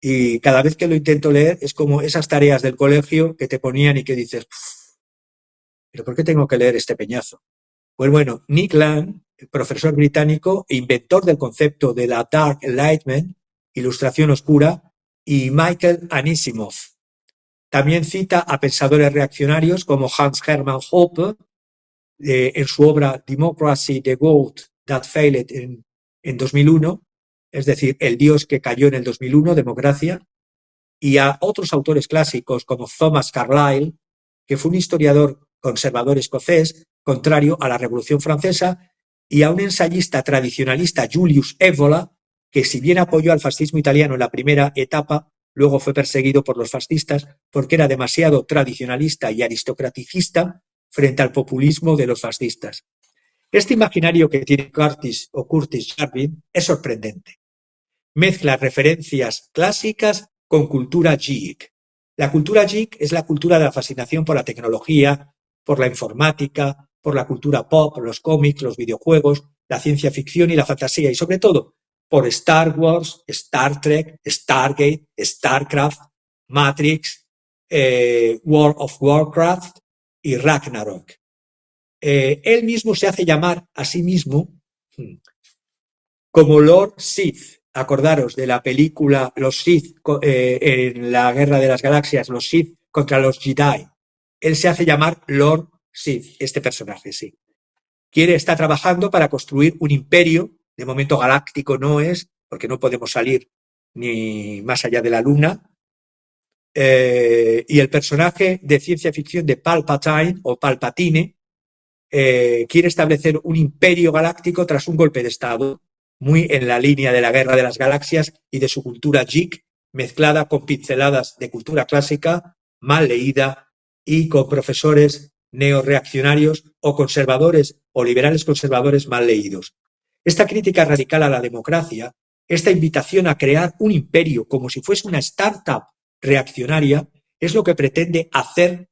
y cada vez que lo intento leer es como esas tareas del colegio que te ponían y que dices, ¿pero por qué tengo que leer este peñazo? Pues bueno, Nick Land, profesor británico, inventor del concepto de la Dark Enlightenment, ilustración oscura, y Michael Anisimov. También cita a pensadores reaccionarios como Hans Hermann Hoppe en su obra Democracy, the God That Failed en 2001, es decir, El Dios que cayó en el 2001, Democracia, y a otros autores clásicos como Thomas Carlyle, que fue un historiador conservador escocés, contrario a la Revolución Francesa, y a un ensayista tradicionalista, Julius Evola, que si bien apoyó al fascismo italiano en la primera etapa, luego fue perseguido por los fascistas porque era demasiado tradicionalista y aristocraticista frente al populismo de los fascistas. Este imaginario que tiene Curtis Yarvin es sorprendente. Mezcla referencias clásicas con cultura geek. La cultura geek es la cultura de la fascinación por la tecnología, por la informática, por la cultura pop, los cómics, los videojuegos, la ciencia ficción y la fantasía, y sobre todo por Star Wars, Star Trek, Stargate, Starcraft, Matrix, World of Warcraft y Ragnarok. Él mismo se hace llamar a sí mismo como Lord Sith, acordaros de la película Los Sith en la Guerra de las Galaxias, los Sith contra los Jedi. Él se hace llamar Lord Sith, este personaje, sí. Está trabajando para construir un imperio, de momento galáctico no es, porque no podemos salir ni más allá de la Luna, y el personaje de ciencia ficción de Palpatine o Palpatine quiere establecer un imperio galáctico tras un golpe de estado, muy en la línea de la Guerra de las Galaxias y de su cultura geek, mezclada con pinceladas de cultura clásica, mal leída y con profesores neoreaccionarios o conservadores o liberales conservadores mal leídos. Esta crítica radical a la democracia, esta invitación a crear un imperio como si fuese una startup reaccionaria, es lo que pretende hacer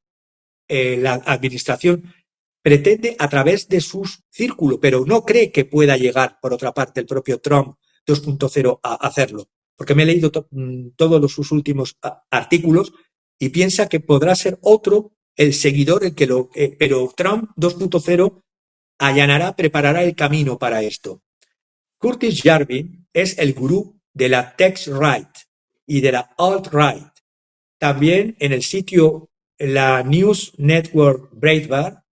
la administración, pretende a través de sus círculos, pero no cree que pueda llegar, por otra parte, el propio Trump 2.0 a hacerlo, porque me he leído todos sus últimos artículos y piensa que podrá ser otro el seguidor el que pero Trump 2.0 allanará, preparará el camino para esto. Curtis Yarvin es el gurú de la text-right y de la alt-right. También en el sitio, la News Network Breitbart,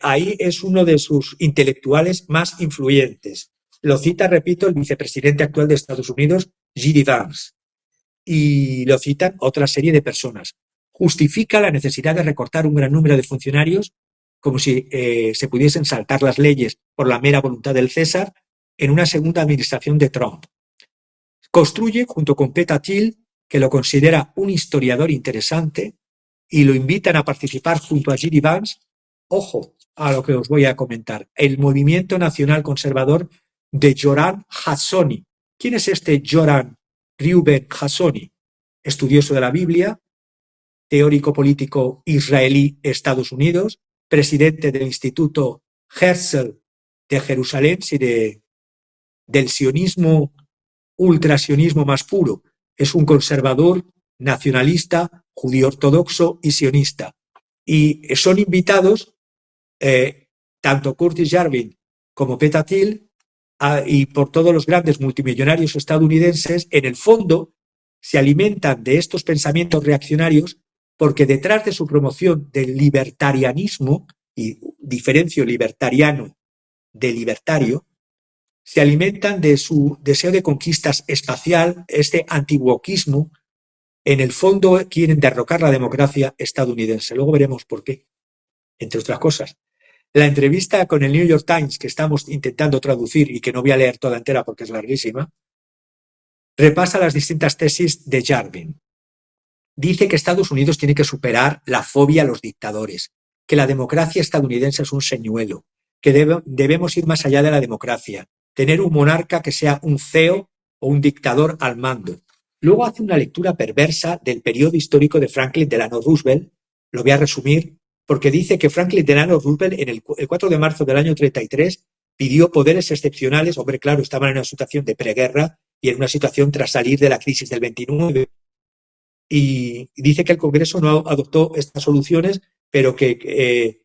ahí es uno de sus intelectuales más influyentes. Lo cita, repito, el vicepresidente actual de Estados Unidos, J.D. Vance, y lo citan otra serie de personas. Justifica la necesidad de recortar un gran número de funcionarios, como si se pudiesen saltar las leyes por la mera voluntad del César, en una segunda administración de Trump. Construye, junto con Peter Thiel, que lo considera un historiador interesante, y lo invitan a participar junto a J.D. Vance. Ojo a lo que os voy a comentar. El Movimiento Nacional Conservador de Joran Hassoni. ¿Quién es este Joran Reuben Hassoni? Estudioso de la Biblia, teórico político israelí, Estados Unidos, presidente del Instituto Herzl de Jerusalén y del sionismo, ultrasionismo más puro. Es un conservador, nacionalista, judío ortodoxo y sionista. Y son invitados tanto Curtis Yarvin como Peter Thiel y por todos los grandes multimillonarios estadounidenses. En el fondo se alimentan de estos pensamientos reaccionarios porque detrás de su promoción del libertarianismo, y diferencio libertariano de libertario, se alimentan de su deseo de conquistas espacial, este antiwokismo. En el fondo quieren derrocar la democracia estadounidense. Luego veremos por qué, entre otras cosas. La entrevista con el New York Times, que estamos intentando traducir y que no voy a leer toda entera porque es larguísima, repasa las distintas tesis de Yarvin. Dice que Estados Unidos tiene que superar la fobia a los dictadores, que la democracia estadounidense es un señuelo, que debemos ir más allá de la democracia, tener un monarca que sea un CEO o un dictador al mando. Luego hace una lectura perversa del periodo histórico de Franklin Delano Roosevelt. Lo voy a resumir porque dice que Franklin Delano Roosevelt en el 4 de marzo del año 33 pidió poderes excepcionales. Hombre, claro, estaban en una situación de preguerra y en una situación tras salir de la crisis del 29. Y dice que el Congreso no adoptó estas soluciones, pero que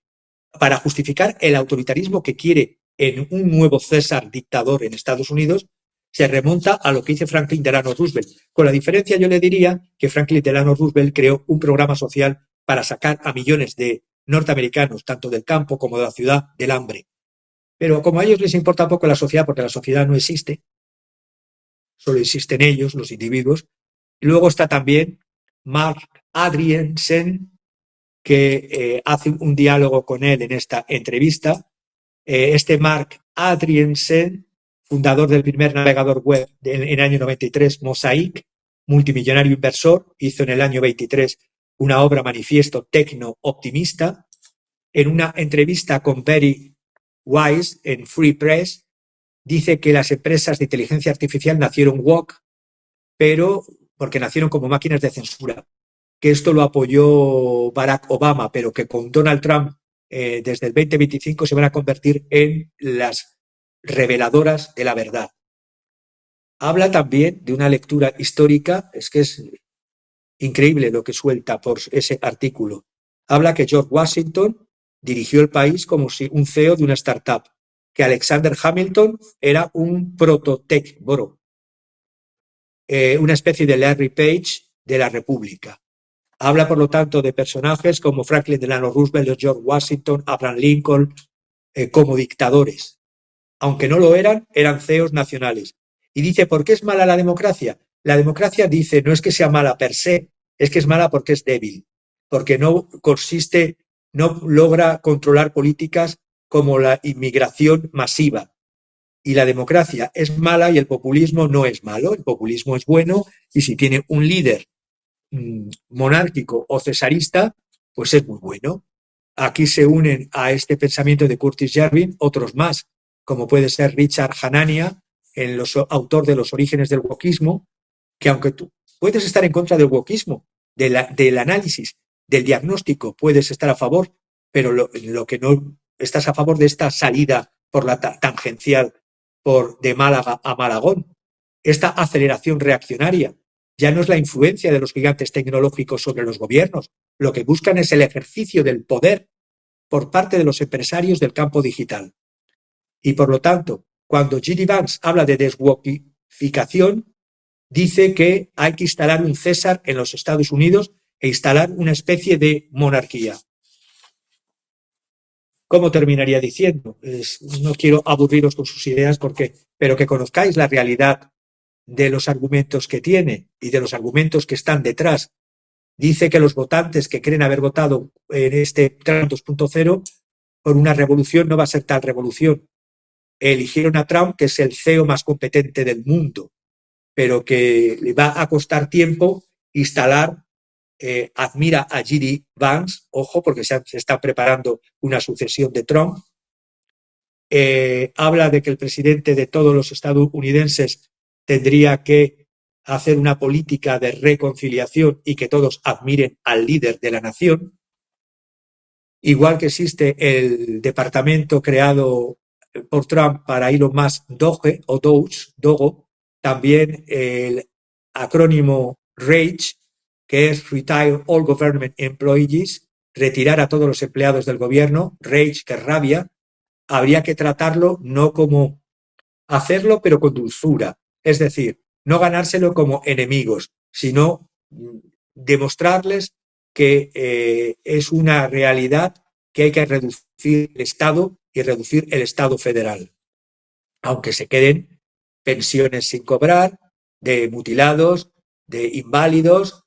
para justificar el autoritarismo que quiere en un nuevo César dictador en Estados Unidos, se remonta a lo que dice Franklin Delano Roosevelt. Con la diferencia, yo le diría que Franklin Delano Roosevelt creó un programa social para sacar a millones de norteamericanos, tanto del campo como de la ciudad, del hambre. Pero como a ellos les importa poco la sociedad, porque la sociedad no existe, solo existen ellos, los individuos. Y luego está también Mark Andreessen, que hace un diálogo con él en esta entrevista. Este Mark Andreessen, fundador del primer navegador web en el año 93, Mosaic, multimillonario inversor, hizo en el año 23 una obra manifiesto tecno-optimista. En una entrevista con Bari Weiss en Free Press, dice que las empresas de inteligencia artificial nacieron woke, pero porque nacieron como máquinas de censura, que esto lo apoyó Barack Obama, pero que con Donald Trump desde el 2025 se van a convertir en las reveladoras de la verdad. Habla también de una lectura histórica, es que es increíble lo que suelta por ese artículo. Habla que George Washington dirigió el país como si un CEO de una startup, que Alexander Hamilton era un proto-tech bro, una especie de Larry Page de la República. Habla, por lo tanto, de personajes como Franklin Delano Roosevelt, George Washington, Abraham Lincoln, como dictadores. Aunque no lo eran, eran CEOs nacionales. Y dice, ¿por qué es mala la democracia? La democracia, dice, no es que sea mala per se, es que es mala porque es débil, porque no logra controlar políticas como la inmigración masiva. Y la democracia es mala y el populismo no es malo, el populismo es bueno, y si tiene un líder monárquico o cesarista, pues es muy bueno. Aquí se unen a este pensamiento de Curtis Yarvin otros más, como puede ser Richard Hanania, autor de Los orígenes del wokismo, que aunque tú puedes estar en contra del wokismo, del análisis, del diagnóstico, puedes estar a favor, pero lo que no estás a favor de esta salida por la tangencial de Málaga a Malagón, esta aceleración reaccionaria. Ya no es la influencia de los gigantes tecnológicos sobre los gobiernos. Lo que buscan es el ejercicio del poder por parte de los empresarios del campo digital. Y por lo tanto, cuando G.D. Vance habla de deswokificación, dice que hay que instalar un César en los Estados Unidos e instalar una especie de monarquía. ¿Cómo terminaría diciendo? No quiero aburriros con sus ideas, pero que conozcáis la realidad de los argumentos que tiene y de los argumentos que están detrás. Dice que los votantes que creen haber votado en este Trump 2.0 por una revolución no va a ser tal revolución. Eligieron a Trump, que es el CEO más competente del mundo, pero que le va a costar tiempo instalar, admira a G.D. Vance, ojo, porque se está preparando una sucesión de Trump. Habla de que el presidente de todos los estadounidenses tendría que hacer una política de reconciliación y que todos admiren al líder de la nación. Igual que existe el departamento creado por Trump para Elon Musk, Dogo, también el acrónimo RAGE, que es Retire All Government Employees, retirar a todos los empleados del gobierno, rage, que es rabia, habría que tratarlo no como hacerlo, pero con dulzura. Es decir, no ganárselo como enemigos, sino demostrarles que es una realidad que hay que reducir el Estado y reducir el Estado federal. Aunque se queden pensiones sin cobrar, de mutilados, de inválidos,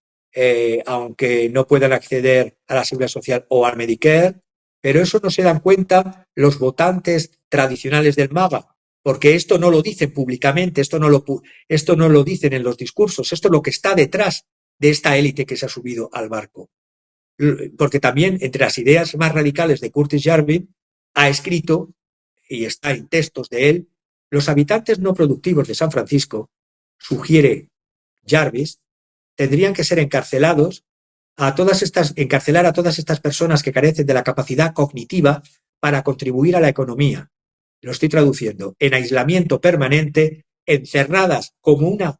aunque no puedan acceder a la Seguridad Social o al Medicare, pero eso no se dan cuenta los votantes tradicionales del MAGA, porque esto no lo dicen públicamente, esto no lo dicen en los discursos, esto es lo que está detrás de esta élite que se ha subido al barco. Porque también entre las ideas más radicales de Curtis Yarvin ha escrito, y está en textos de él, los habitantes no productivos de San Francisco, sugiere Jarvis, tendrían que ser encarcelar a todas estas personas que carecen de la capacidad cognitiva para contribuir a la economía. Lo estoy traduciendo. En aislamiento permanente, encerradas como una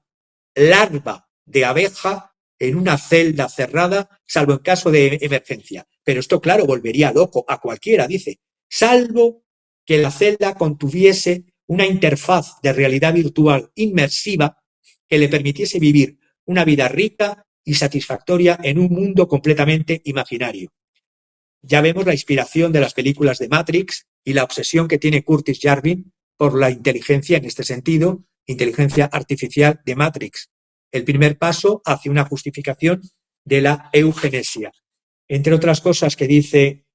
larva de abeja en una celda cerrada, salvo en caso de emergencia. Pero esto, claro, volvería loco a cualquiera, dice, salvo que la celda contuviese una interfaz de realidad virtual inmersiva que le permitiese vivir una vida rica y satisfactoria en un mundo completamente imaginario. Ya vemos la inspiración de las películas de Matrix y la obsesión que tiene Curtis Yarvin por la inteligencia en este sentido, inteligencia artificial de Matrix. El primer paso hacia una justificación de la eugenesia. Entre otras cosas que dice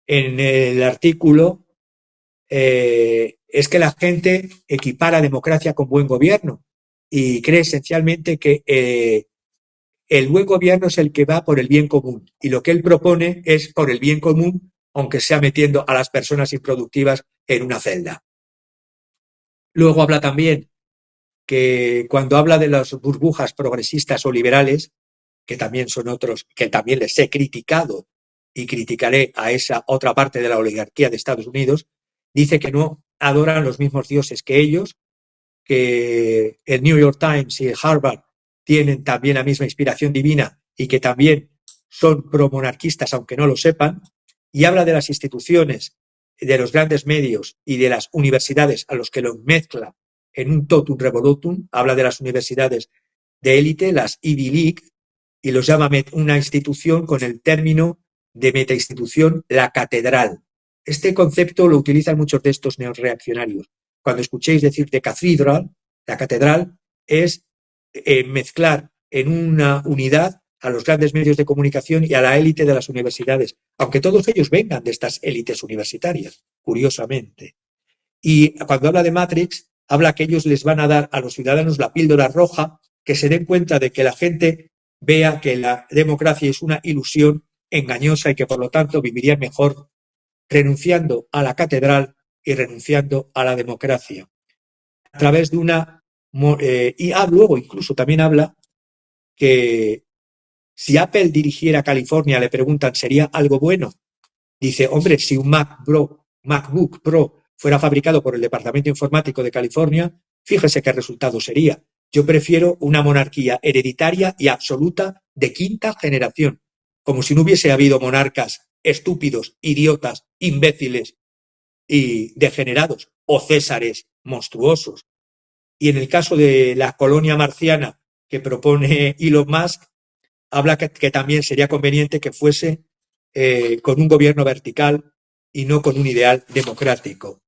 en el artículo, es que la gente equipara democracia con buen gobierno y cree esencialmente que el buen gobierno es el que va por el bien común y lo que él propone es por el bien común, aunque sea metiendo a las personas improductivas en una celda. Luego habla también que cuando habla de las burbujas progresistas o liberales, que también son otros, que también les he criticado y criticaré a esa otra parte de la oligarquía de Estados Unidos, dice que no adoran los mismos dioses que ellos, que el New York Times y el Harvard tienen también la misma inspiración divina y que también son promonarquistas, aunque no lo sepan, y habla de las instituciones, de los grandes medios y de las universidades a los que los mezcla en un totum revolutum. Habla de las universidades de élite, las Ivy League, y los llama una institución con el término de metainstitución, la catedral. Este concepto lo utilizan muchos de estos neorreaccionarios. Cuando escuchéis decir de cathedral, la catedral es mezclar en una unidad a los grandes medios de comunicación y a la élite de las universidades, aunque todos ellos vengan de estas élites universitarias, curiosamente. Y cuando habla de Matrix, habla que ellos les van a dar a los ciudadanos la píldora roja, que se den cuenta de que la gente vea que la democracia es una ilusión engañosa y que por lo tanto vivirían mejor renunciando a la catedral y renunciando a la democracia. A través de una... y luego incluso también habla que si Apple dirigiera California, le preguntan, ¿sería algo bueno? Dice, hombre, si un MacBook Pro fuera fabricado por el Departamento Informático de California, fíjese qué resultado sería. Yo prefiero una monarquía hereditaria y absoluta de quinta generación, como si no hubiese habido monarcas estúpidos, idiotas, imbéciles y degenerados, o césares monstruosos. Y en el caso de la colonia marciana que propone Elon Musk, habla que también sería conveniente que fuese con un gobierno vertical y no con un ideal democrático.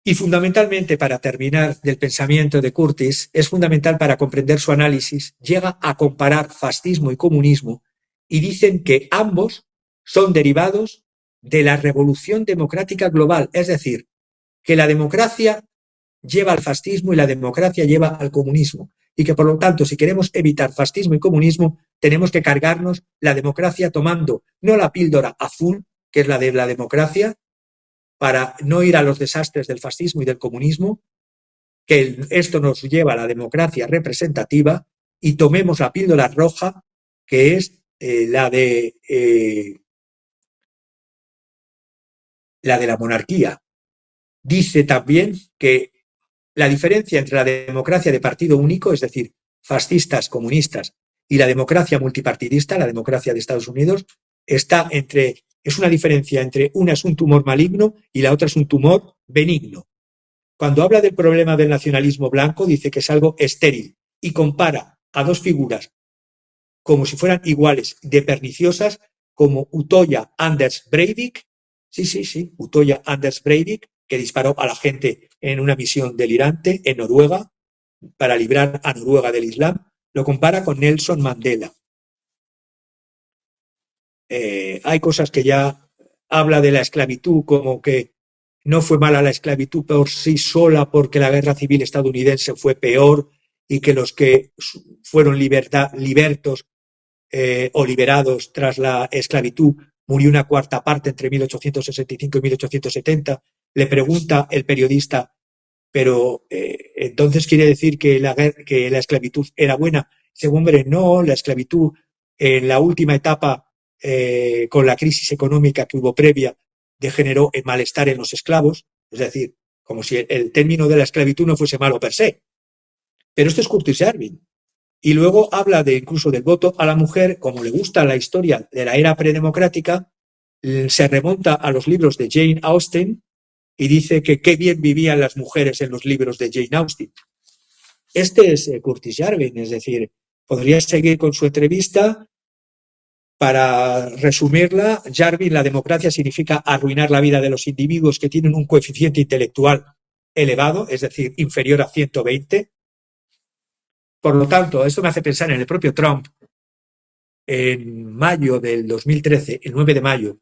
Y fundamentalmente, para terminar del pensamiento de Curtis, es fundamental para comprender su análisis, llega a comparar fascismo y comunismo y dicen que ambos son derivados de la revolución democrática global, es decir, que la democracia lleva al fascismo y la democracia lleva al comunismo. Y que, por lo tanto, si queremos evitar fascismo y comunismo, tenemos que cargarnos la democracia tomando no la píldora azul, que es la de la democracia, para no ir a los desastres del fascismo y del comunismo, que esto nos lleva a la democracia representativa, y tomemos la píldora roja, que es la de la monarquía. Dice también que la diferencia entre la democracia de partido único, es decir, fascistas, comunistas, y la democracia multipartidista, la democracia de Estados Unidos, es una diferencia entre una es un tumor maligno y la otra es un tumor benigno. Cuando habla del problema del nacionalismo blanco, dice que es algo estéril y compara a dos figuras como si fueran iguales de perniciosas, como Utoya Anders Breivik, Utoya Anders Breivik, que disparó a la gente en una misión delirante en Noruega para librar a Noruega del Islam, lo compara con Nelson Mandela. Hay cosas que ya habla de la esclavitud como que no fue mala la esclavitud por sí sola porque la guerra civil estadounidense fue peor y que los que fueron libertos o liberados tras la esclavitud murió una cuarta parte entre 1865 y 1870. Le pregunta el periodista, pero entonces quiere decir que la esclavitud era buena. Dice, hombre, no, la esclavitud en la última etapa, con la crisis económica que hubo previa, degeneró en malestar en los esclavos, es decir, como si el término de la esclavitud no fuese malo per se. Pero esto es Curtis Yarvin. Y luego habla incluso del voto a la mujer, como le gusta la historia de la era predemocrática, se remonta a los libros de Jane Austen y dice que qué bien vivían las mujeres en los libros de Jane Austen. Este es Curtis Yarvin, es decir, podría seguir con su entrevista. Para resumirla, Yarvin, la democracia significa arruinar la vida de los individuos que tienen un coeficiente intelectual elevado, es decir, inferior a 120. Por lo tanto, esto me hace pensar en el propio Trump, en mayo del 2013, el 9 de mayo,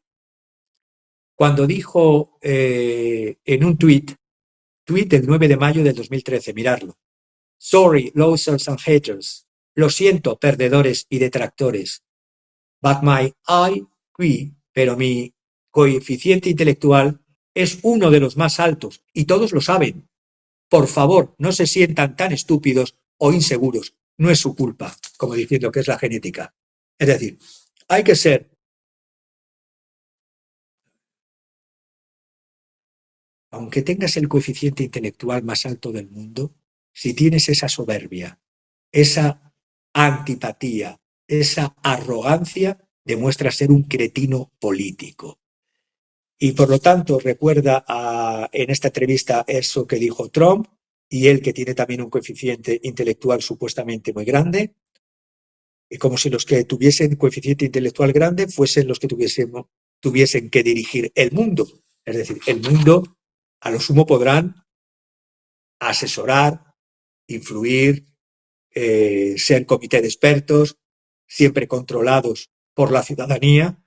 cuando dijo en un tuit del 9 de mayo del 2013, miradlo. Sorry, losers and haters. Lo siento, perdedores y detractores. But my IQ, pero mi coeficiente intelectual es uno de los más altos y todos lo saben. Por favor, no se sientan tan estúpidos o inseguros. No es su culpa, como diciendo que es la genética. Es decir, hay que ser aunque tengas el coeficiente intelectual más alto del mundo, si tienes esa soberbia, esa antipatía, esa arrogancia, demuestras ser un cretino político. Y por lo tanto recuerda en esta entrevista eso que dijo Trump y él que tiene también un coeficiente intelectual supuestamente muy grande, como si los que tuviesen coeficiente intelectual grande fuesen los que tuviesen que dirigir el mundo. Es decir, el mundo a lo sumo podrán asesorar, influir, ser comité de expertos, siempre controlados por la ciudadanía,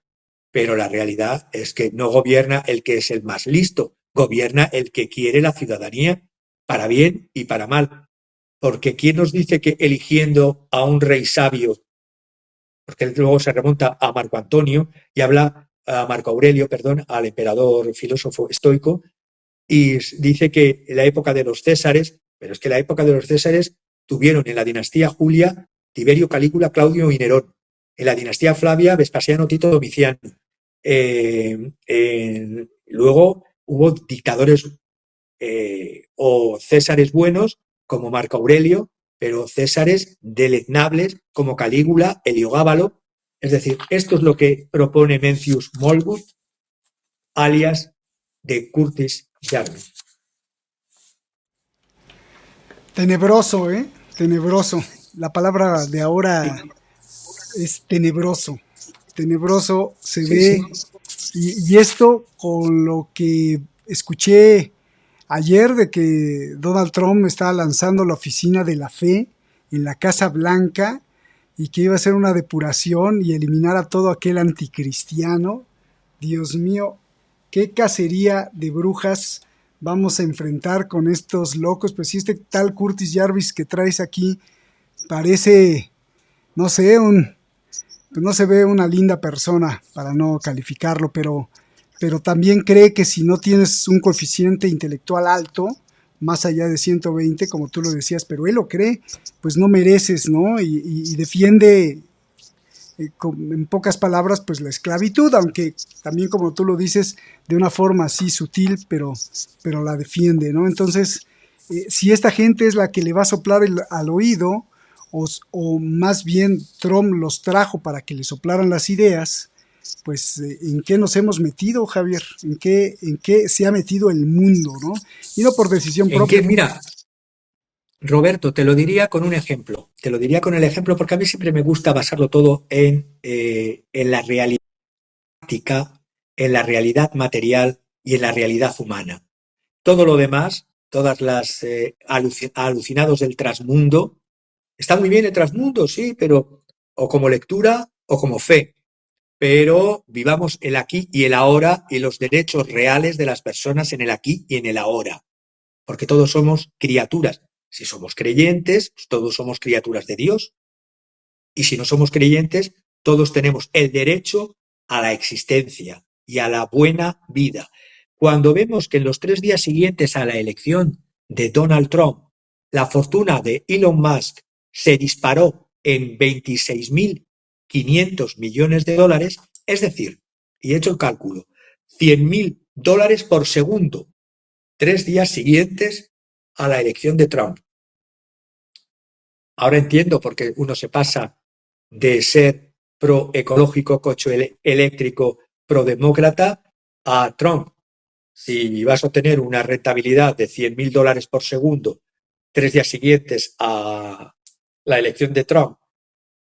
pero la realidad es que no gobierna el que es el más listo, gobierna el que quiere la ciudadanía, para bien y para mal. Porque ¿quién nos dice que eligiendo a un rey sabio, porque luego se remonta a Marco Antonio y habla a Marco Aurelio, perdón, al emperador filósofo estoico, y dice que en la época de los Césares, pero es que la época de los Césares tuvieron en la dinastía Julia Tiberio, Calígula, Claudio y Nerón, en la dinastía Flavia Vespasiano, Tito, Domiciano. Luego hubo dictadores o césares buenos como Marco Aurelio, pero césares deleznables como Calígula, Heliogábalo. Es decir, esto es lo que propone Mencius Molgut, alias de Curtis Jarvis. Tenebroso, ¿eh? Tenebroso. La palabra de ahora es tenebroso. Tenebroso se Sí, ve. Y esto con lo que escuché ayer de que Donald Trump estaba lanzando la oficina de la fe en la Casa Blanca y que iba a hacer una depuración y eliminar a todo aquel anticristiano. Dios mío, qué cacería de brujas vamos a enfrentar con estos locos. Pues si este tal Curtis Jarvis que traes aquí parece, no sé, pues no se ve una linda persona para no calificarlo, pero también cree que si no tienes un coeficiente intelectual alto, más allá de 120, como tú lo decías, pero él lo cree, pues no mereces, ¿no? Y defiende, en pocas palabras, pues la esclavitud, aunque también, como tú lo dices, de una forma así sutil, pero la defiende, ¿no? Entonces, si esta gente es la que le va a soplar al oído, o más bien Trump los trajo para que le soplaran las ideas, pues ¿en qué nos hemos metido, Javier? ¿En qué se ha metido el mundo, ¿no? Y no por decisión ¿En qué? propia. Mira, Roberto, te lo diría con un ejemplo. Te lo diría con el ejemplo porque a mí siempre me gusta basarlo todo en la realidad práctica, en la realidad material y en la realidad humana. Todo lo demás, todas las alucinados del trasmundo, está muy bien el trasmundo, sí, pero o como lectura o como fe, pero vivamos el aquí y el ahora y los derechos reales de las personas en el aquí y en el ahora, porque todos somos criaturas. Si somos creyentes, todos somos criaturas de Dios, y si no somos creyentes, todos tenemos el derecho a la existencia y a la buena vida. Cuando vemos que en los 3 días siguientes a la elección de Donald Trump, la fortuna de Elon Musk se disparó en 26.500 millones de dólares, es decir, y he hecho el cálculo, $100.000 por segundo, 3 días siguientes a la elección de Trump. Ahora entiendo por qué uno se pasa de ser pro ecológico, coche eléctrico, pro demócrata, a Trump. Si vas a obtener una rentabilidad de $100.000 por segundo 3 días siguientes a la elección de Trump,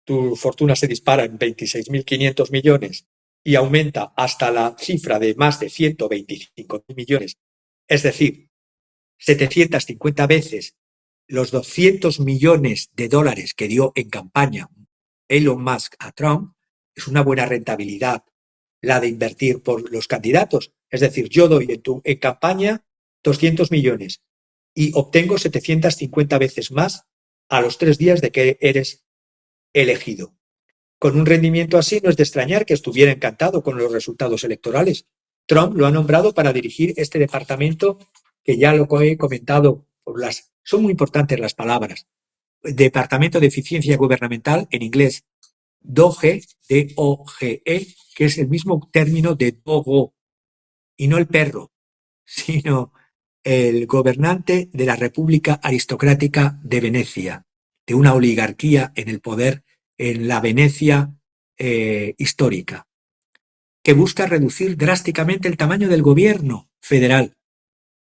tu fortuna se dispara en 26.500 millones y aumenta hasta la cifra de más de 125.000 millones, es decir, 750 veces los 200 millones de dólares que dio en campaña Elon Musk a Trump, es una buena rentabilidad la de invertir por los candidatos. Es decir, yo doy en campaña 200 millones y obtengo 750 veces más a los 3 días de que eres elegido. Con un rendimiento así no es de extrañar que estuviera encantado con los resultados electorales. Trump lo ha nombrado para dirigir este departamento que ya lo he comentado, son muy importantes las palabras. Departamento de Eficiencia Gubernamental, en inglés DOGE, D-O-G-E, que es el mismo término de Dogo, y no el perro, sino el gobernante de la República Aristocrática de Venecia, de una oligarquía en el poder en la Venecia histórica, que busca reducir drásticamente el tamaño del gobierno federal.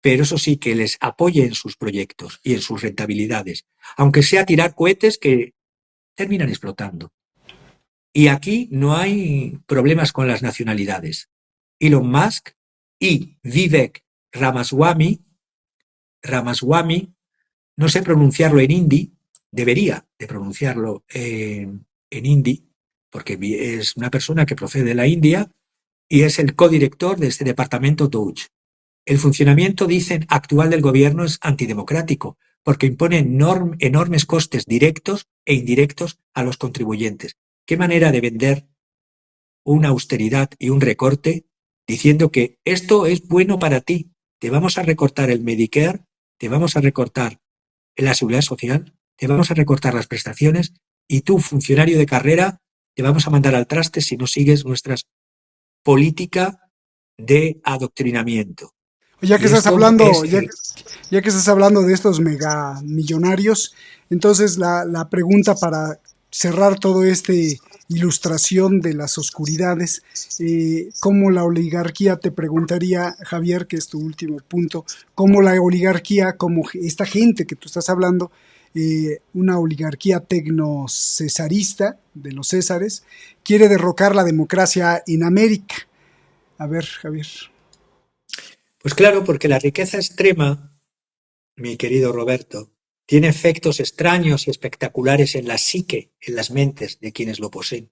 pero eso sí, que les apoye en sus proyectos y en sus rentabilidades, aunque sea tirar cohetes que terminan explotando. Y aquí no hay problemas con las nacionalidades. Elon Musk y Vivek Ramaswamy, no sé pronunciarlo en hindi, debería de pronunciarlo en hindi, porque es una persona que procede de la India y es el codirector de este departamento Doge. El funcionamiento, dicen, actual del gobierno es antidemocrático, porque impone enormes costes directos e indirectos a los contribuyentes. ¿Qué manera de vender una austeridad y un recorte diciendo que esto es bueno para ti? Te vamos a recortar el Medicare, te vamos a recortar la seguridad social, te vamos a recortar las prestaciones y tú, funcionario de carrera, te vamos a mandar al traste si no sigues nuestra política de adoctrinamiento. Ya que Y estás esto hablando, es ya que estás hablando de estos mega millonarios, entonces la pregunta para cerrar todo este ilustración de las oscuridades, cómo la oligarquía, te preguntaría, Javier, que es tu último punto, cómo la oligarquía, como esta gente que tú estás hablando, una oligarquía tecno-cesarista de los Césares, quiere derrocar la democracia en América. A ver, Javier. Pues claro, porque la riqueza extrema, mi querido Roberto, tiene efectos extraños y espectaculares en la psique, en las mentes de quienes lo poseen.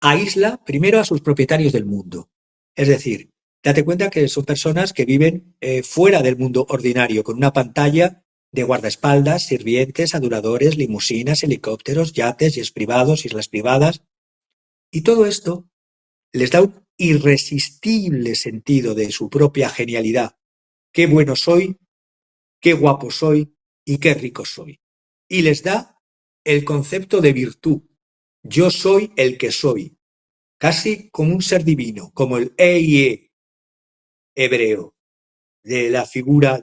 Aísla primero a sus propietarios del mundo. Es decir, date cuenta que son personas que viven fuera del mundo ordinario, con una pantalla de guardaespaldas, sirvientes, aduladores, limusinas, helicópteros, yates, jets privados, islas privadas. Y todo esto les da un irresistible sentido de su propia genialidad. Qué bueno soy, qué guapo soy y qué rico soy. Y les da el concepto de virtud. Yo soy el que soy, casi como un ser divino, como el Eie hebreo, de la figura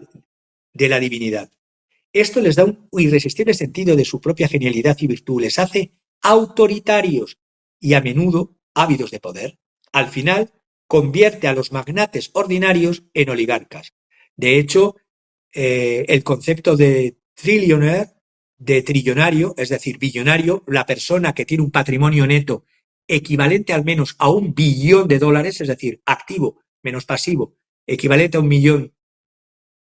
de la divinidad. Esto les da un irresistible sentido de su propia genialidad y virtud, les hace autoritarios y a menudo ávidos de poder. Al final, convierte a los magnates ordinarios en oligarcas. De hecho, el concepto de trillionaire, de trillonario, es decir, billonario, la persona que tiene un patrimonio neto equivalente al menos a $1 billón, es decir, activo menos pasivo, equivalente a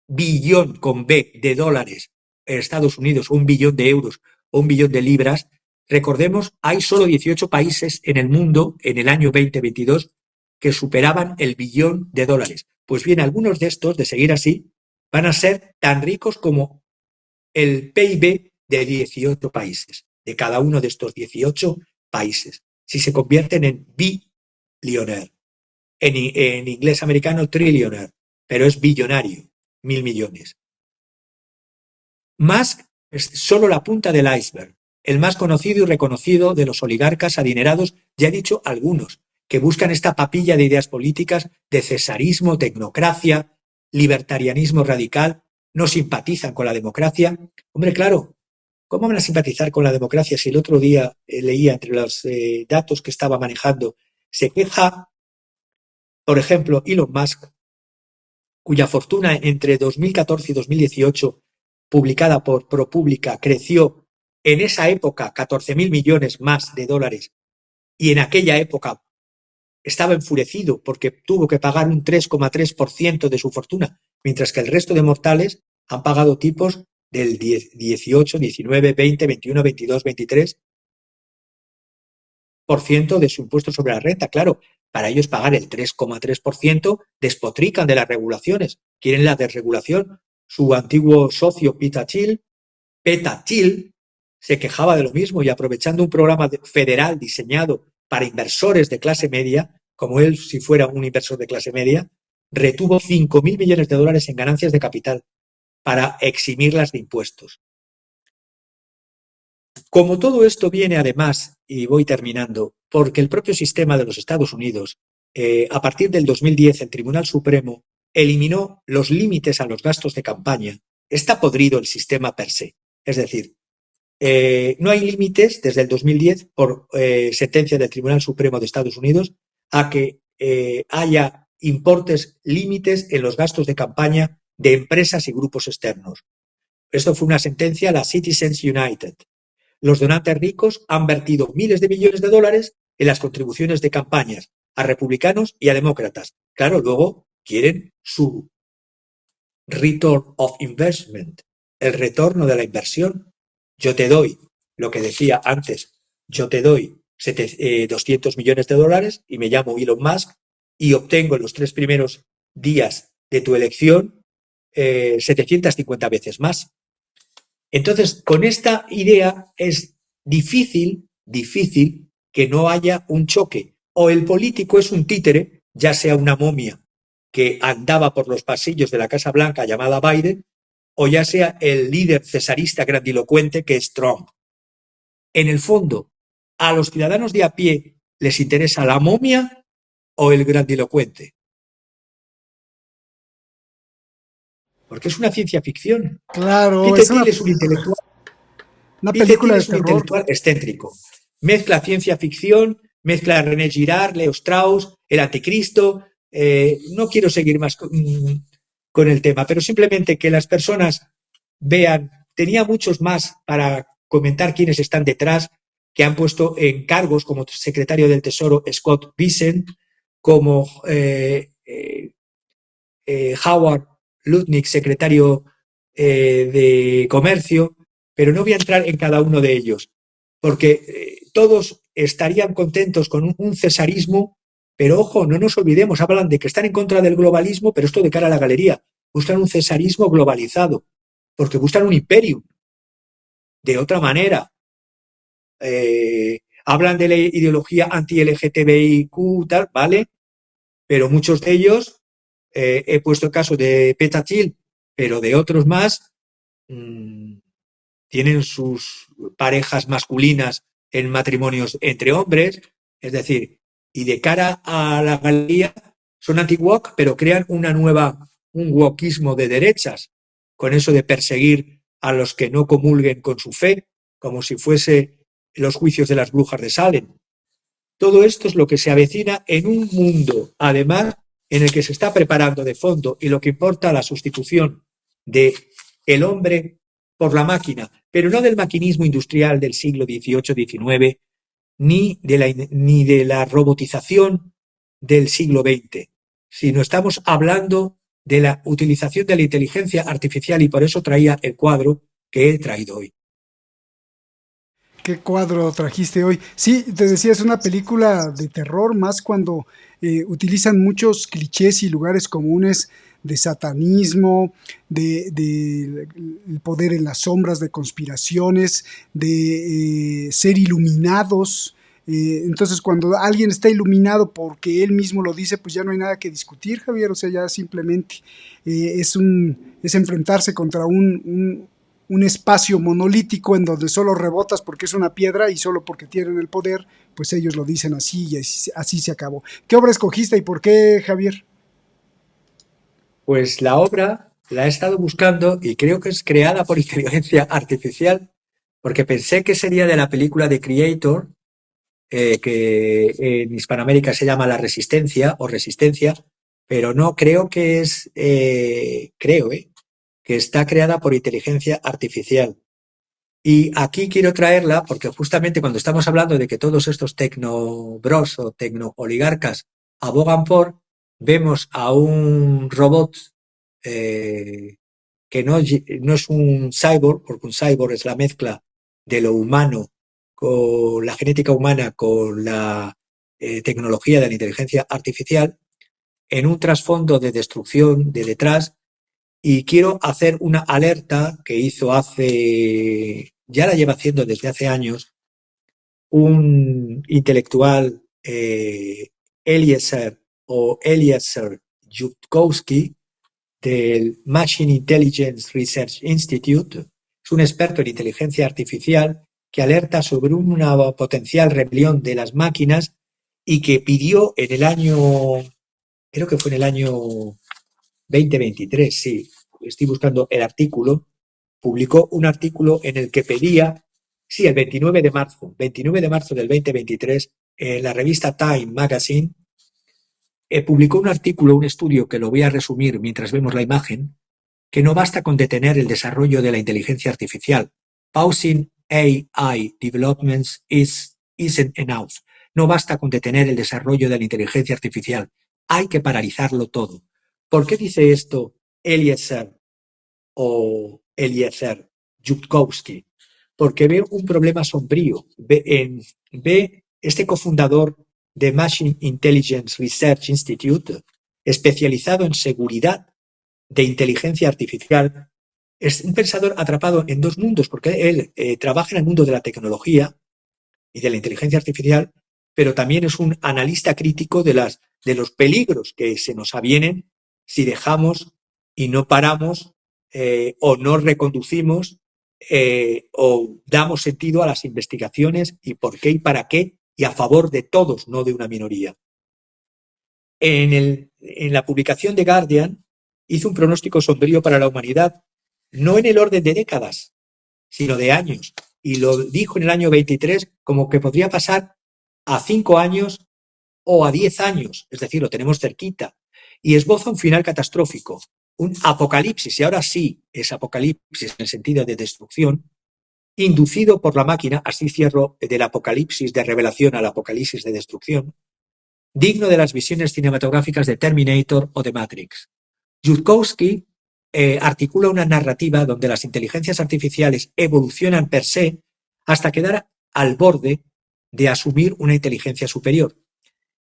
billón con B de dólares en Estados Unidos, 1 billón de euros o 1 billón de libras. Recordemos, hay solo 18 países en el mundo en el año 2022 que superaban el billón de dólares. Pues bien, algunos de estos, de seguir así, van a ser tan ricos como el PIB de 18 países, de cada uno de estos 18 países, si se convierten en billionaire. En inglés americano, trillionaire, pero es billonario, 1.000 millones. Musk es solo la punta del iceberg, el más conocido y reconocido de los oligarcas adinerados, ya he dicho algunos, que buscan esta papilla de ideas políticas de cesarismo, tecnocracia, libertarianismo radical, no simpatizan con la democracia. Hombre, claro, ¿cómo van a simpatizar con la democracia si el otro día leía entre los datos que estaba manejando, se queja, por ejemplo, Elon Musk, cuya fortuna entre 2014 y 2018, publicada por ProPublica, creció en esa época 14.000 millones más de dólares y en aquella época estaba enfurecido porque tuvo que pagar un 3,3% de su fortuna, mientras que el resto de mortales han pagado tipos del 18, 19, 20, 21, 22, 23% de su impuesto sobre la renta. Claro, para ellos pagar el 3,3% despotrican de las regulaciones, quieren la desregulación. Su antiguo socio Peter Thiel se quejaba de lo mismo y aprovechando un programa federal diseñado para inversores de clase media, como él si fuera un inversor de clase media, retuvo 5.000 millones de dólares en ganancias de capital para eximirlas de impuestos. Como todo esto viene además, y voy terminando, porque el propio sistema de los Estados Unidos, a partir del 2010, el Tribunal Supremo eliminó los límites a los gastos de campaña. Está podrido el sistema per se. Es decir, no hay límites desde el 2010 por sentencia del Tribunal Supremo de Estados Unidos a que haya importes límites en los gastos de campaña de empresas y grupos externos. Esto fue una sentencia a la Citizens United. Los donantes ricos han vertido miles de millones de dólares en las contribuciones de campañas a republicanos y a demócratas. Claro, luego quieren su return of investment, el retorno de la inversión. Yo te doy, lo que decía antes, yo te doy 200 millones de dólares y me llamo Elon Musk y obtengo en los 3 primeros días de tu elección 750 veces más. Entonces, con esta idea es difícil que no haya un choque. O el político es un títere, ya sea una momia que andaba por los pasillos de la Casa Blanca llamada Biden, o ya sea el líder cesarista grandilocuente que es Trump. En el fondo, a los ciudadanos de a pie les interesa la momia o el grandilocuente. Porque es una ciencia ficción. Claro, Peter Thiel es un intelectual. una Peter película Thiel de es un terror. intelectual excéntrico. Mezcla ciencia ficción, mezcla a René Girard, Leo Strauss, el anticristo. No quiero seguir más con el tema, pero simplemente que las personas vean. Tenía muchos más para comentar quiénes están detrás, que han puesto en cargos como secretario del Tesoro Scott Bessent, como Howard Lutnick, secretario de Comercio, pero no voy a entrar en cada uno de ellos, porque todos estarían contentos con un cesarismo, pero ojo, no nos olvidemos, hablan de que están en contra del globalismo, pero esto de cara a la galería, buscan un cesarismo globalizado, porque buscan un imperio. De otra manera, hablan de la ideología anti-LGTBIQ, tal, ¿vale? Pero muchos de ellos, he puesto el caso de Peter Thiel, pero de otros más, tienen sus parejas masculinas en matrimonios entre hombres, es decir, y de cara a la galería son anti-woke, pero crean un wokismo de derechas, con eso de perseguir a los que no comulguen con su fe, como si fuese los juicios de las brujas de Salem. Todo esto es lo que se avecina en un mundo, además, en el que se está preparando de fondo y lo que importa la sustitución de el hombre por la máquina, pero no del maquinismo industrial del siglo XVIII-XIX, ni de la robotización del siglo XX, sino estamos hablando de la utilización de la inteligencia artificial y por eso traía el cuadro que he traído hoy. ¿Qué cuadro trajiste hoy? Sí, te decía, es una película de terror, más cuando utilizan muchos clichés y lugares comunes de satanismo, de el poder en las sombras, de conspiraciones, de ser iluminados. Entonces, cuando alguien está iluminado porque él mismo lo dice, pues ya no hay nada que discutir, Javier. O sea, ya simplemente es enfrentarse contra un espacio monolítico en donde solo rebotas porque es una piedra y solo porque tienen el poder, pues ellos lo dicen así y así se acabó. ¿Qué obra escogiste y por qué, Javier? Pues la obra la he estado buscando y creo que es creada por inteligencia artificial, porque pensé que sería de la película de Creator, que en Hispanoamérica se llama La Resistencia o Resistencia, pero no, creo que que está creada por inteligencia artificial. Y aquí quiero traerla porque justamente cuando estamos hablando de que todos estos tecnobros o tecnooligarcas abogan por, vemos a un robot que no es un cyborg, porque un cyborg es la mezcla de lo humano con la genética humana con la tecnología de la inteligencia artificial, en un trasfondo de destrucción de detrás. Y quiero hacer una alerta que hizo ya la lleva haciendo desde hace años, un intelectual, Eliezer Yudkowsky, del Machine Intelligence Research Institute. Es un experto en inteligencia artificial que alerta sobre una potencial rebelión de las máquinas y que pidió en el año, creo que fue en el año 2023, sí, estoy buscando el artículo, publicó un artículo en el que pedía, sí, el 29 de marzo del 2023, en la revista Time Magazine, publicó un artículo, un estudio que lo voy a resumir mientras vemos la imagen, que no basta con detener el desarrollo de la inteligencia artificial. Pausing AI developments isn't enough. No basta con detener el desarrollo de la inteligencia artificial. Hay que paralizarlo todo. ¿Por qué dice esto Eliezer Yudkowsky? Porque ve un problema sombrío. Ve este cofundador de Machine Intelligence Research Institute, especializado en seguridad de inteligencia artificial, es un pensador atrapado en dos mundos, porque él trabaja en el mundo de la tecnología y de la inteligencia artificial, pero también es un analista crítico de los peligros que se nos avienen si dejamos y no paramos o no reconducimos o damos sentido a las investigaciones y por qué y para qué y a favor de todos, no de una minoría. En la publicación de Guardian hizo un pronóstico sombrío para la humanidad, no en el orden de décadas, sino de años. Y lo dijo en el año 23 como que podría pasar a 5 años o a 10 años, es decir, lo tenemos cerquita. Y esboza un final catastrófico, un apocalipsis, y ahora sí es apocalipsis en el sentido de destrucción, inducido por la máquina, así cierro, del apocalipsis de revelación al apocalipsis de destrucción, digno de las visiones cinematográficas de Terminator o de Matrix. Yudkowsky articula una narrativa donde las inteligencias artificiales evolucionan per se hasta quedar al borde de asumir una inteligencia superior.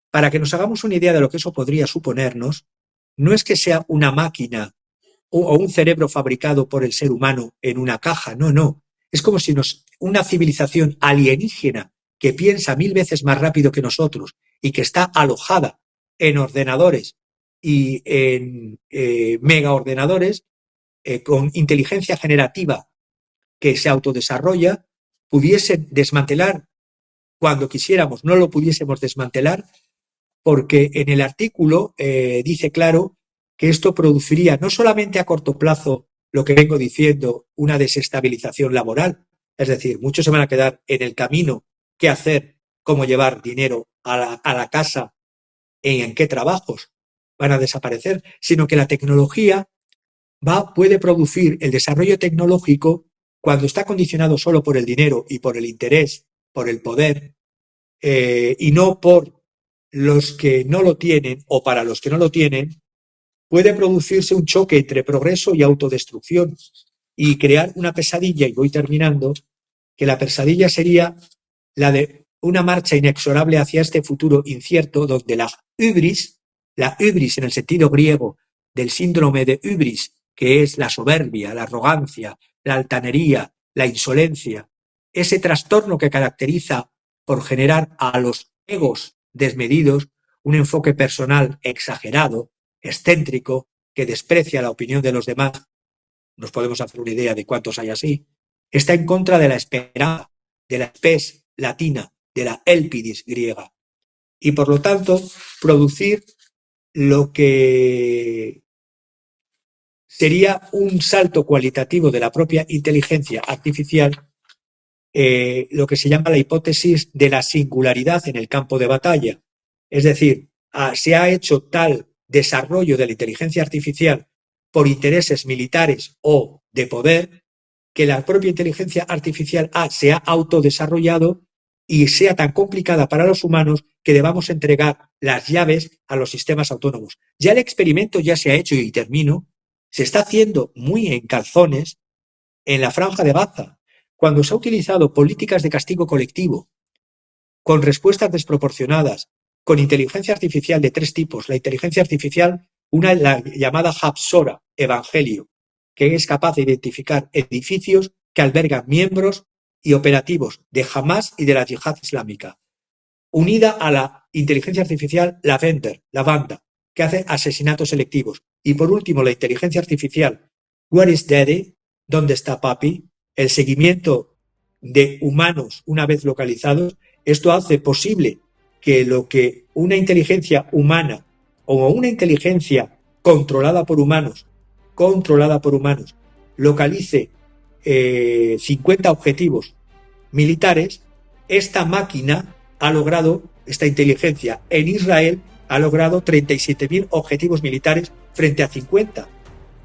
Para que nos hagamos una idea de lo que eso podría suponernos, no es que sea una máquina o un cerebro fabricado por el ser humano en una caja, no. Es como si una civilización alienígena que piensa 1000 veces más rápido que nosotros y que está alojada en ordenadores y en megaordenadores con inteligencia generativa que se autodesarrolla, pudiese desmantelar cuando quisiéramos, no lo pudiésemos desmantelar, porque en el artículo dice claro que esto produciría no solamente a corto plazo lo que vengo diciendo, una desestabilización laboral, es decir, muchos se van a quedar en el camino, qué hacer, cómo llevar dinero a la casa, en qué trabajos van a desaparecer, sino que la tecnología puede producir el desarrollo tecnológico cuando está condicionado solo por el dinero y por el interés, por el poder, y no por los que no lo tienen o para los que no lo tienen, puede producirse un choque entre progreso y autodestrucción y crear una pesadilla, y voy terminando, que la pesadilla sería la de una marcha inexorable hacia este futuro incierto donde la hubris en el sentido griego del síndrome de hubris, que es la soberbia, la arrogancia, la altanería, la insolencia, ese trastorno que caracteriza por generar a los egos desmedidos un enfoque personal exagerado, excéntrico, que desprecia la opinión de los demás, nos podemos hacer una idea de cuántos hay así, está en contra de la esperanza, de la spes latina, de la elpidis griega. Y por lo tanto, producir lo que sería un salto cualitativo de la propia inteligencia artificial, lo que se llama la hipótesis de la singularidad en el campo de batalla. Es decir, se ha hecho tal desarrollo de la inteligencia artificial por intereses militares o de poder que la propia inteligencia artificial se ha autodesarrollado y sea tan complicada para los humanos que debamos entregar las llaves a los sistemas autónomos. Ya el experimento ya se ha hecho y termino, se está haciendo muy en calzones en la Franja de Gaza, cuando se ha utilizado políticas de castigo colectivo con respuestas desproporcionadas, con inteligencia artificial de 3 tipos. La inteligencia artificial, una la llamada Hapsora, Evangelio, que es capaz de identificar edificios que albergan miembros y operativos de Hamas y de la Yihad Islámica, unida a la inteligencia artificial Lavanda, que hace asesinatos selectivos. Y por último, la inteligencia artificial Where is Daddy? ¿Dónde está papi? El seguimiento de humanos una vez localizados. Esto hace posible que lo que una inteligencia humana o una inteligencia controlada por humanos, localice 50 objetivos militares. Esta máquina ha logrado, esta inteligencia en Israel ha logrado 37.000 objetivos militares frente a 50.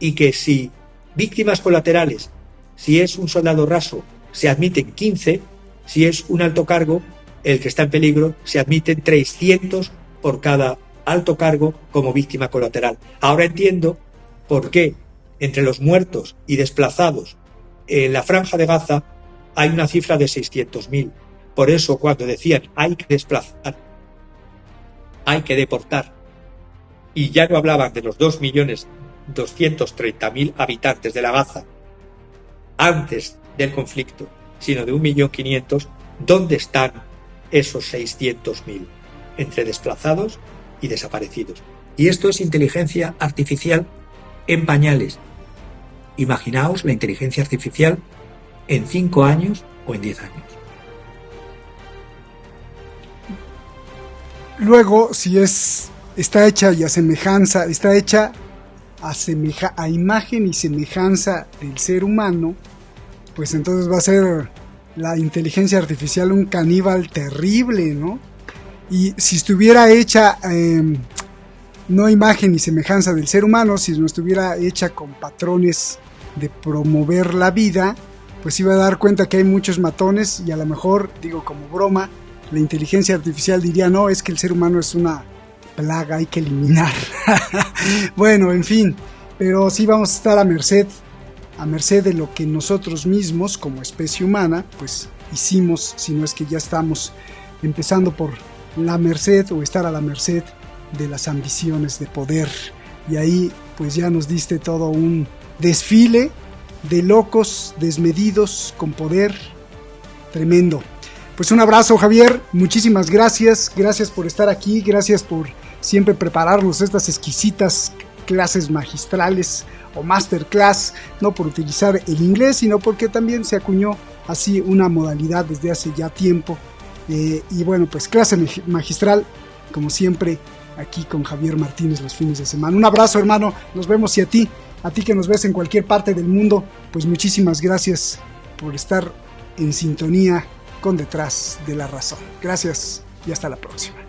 Y que si Víctimas colaterales, si es un soldado raso, se admiten 15, si es un alto cargo, el que está en peligro, se admiten 300 por cada alto cargo como víctima colateral. Ahora entiendo por qué entre los muertos y desplazados en la Franja de Gaza hay una cifra de 600.000. Por eso cuando decían hay que desplazar, hay que deportar, y ya no hablaban de los 2.230.000 habitantes de la Gaza antes del conflicto, sino de 1.500.000, ¿dónde están esos 600.000? Entre desplazados y desaparecidos. Y esto es inteligencia artificial en pañales. Imaginaos la inteligencia artificial en 5 años o en 10 años. Luego, si está hecha y a semejanza, está hecha a imagen y semejanza del ser humano, pues entonces va a ser la inteligencia artificial un caníbal terrible, ¿no? Y si estuviera hecha no imagen y semejanza del ser humano, si no estuviera hecha con patrones de promover la vida, pues iba a dar cuenta que hay muchos matones y a lo mejor, digo como broma, la inteligencia artificial diría, no, es que el ser humano es una plaga, hay que eliminar. Bueno, en fin, pero sí vamos a estar a merced de lo que nosotros mismos como especie humana pues hicimos, si no es que ya estamos empezando por la merced o estar a la merced de las ambiciones de poder. Y ahí pues ya nos diste todo un desfile de locos desmedidos con poder tremendo. Pues un abrazo, Javier, muchísimas gracias por estar aquí, gracias por siempre prepararnos estas exquisitas clases magistrales o masterclass, no por utilizar el inglés, sino porque también se acuñó así una modalidad desde hace ya tiempo. Y bueno, pues clase magistral, como siempre, aquí con Javier Martínez los fines de semana. Un abrazo, hermano, nos vemos, y a ti que nos ves en cualquier parte del mundo, pues muchísimas gracias por estar en sintonía con Detrás de la Razón. Gracias y hasta la próxima.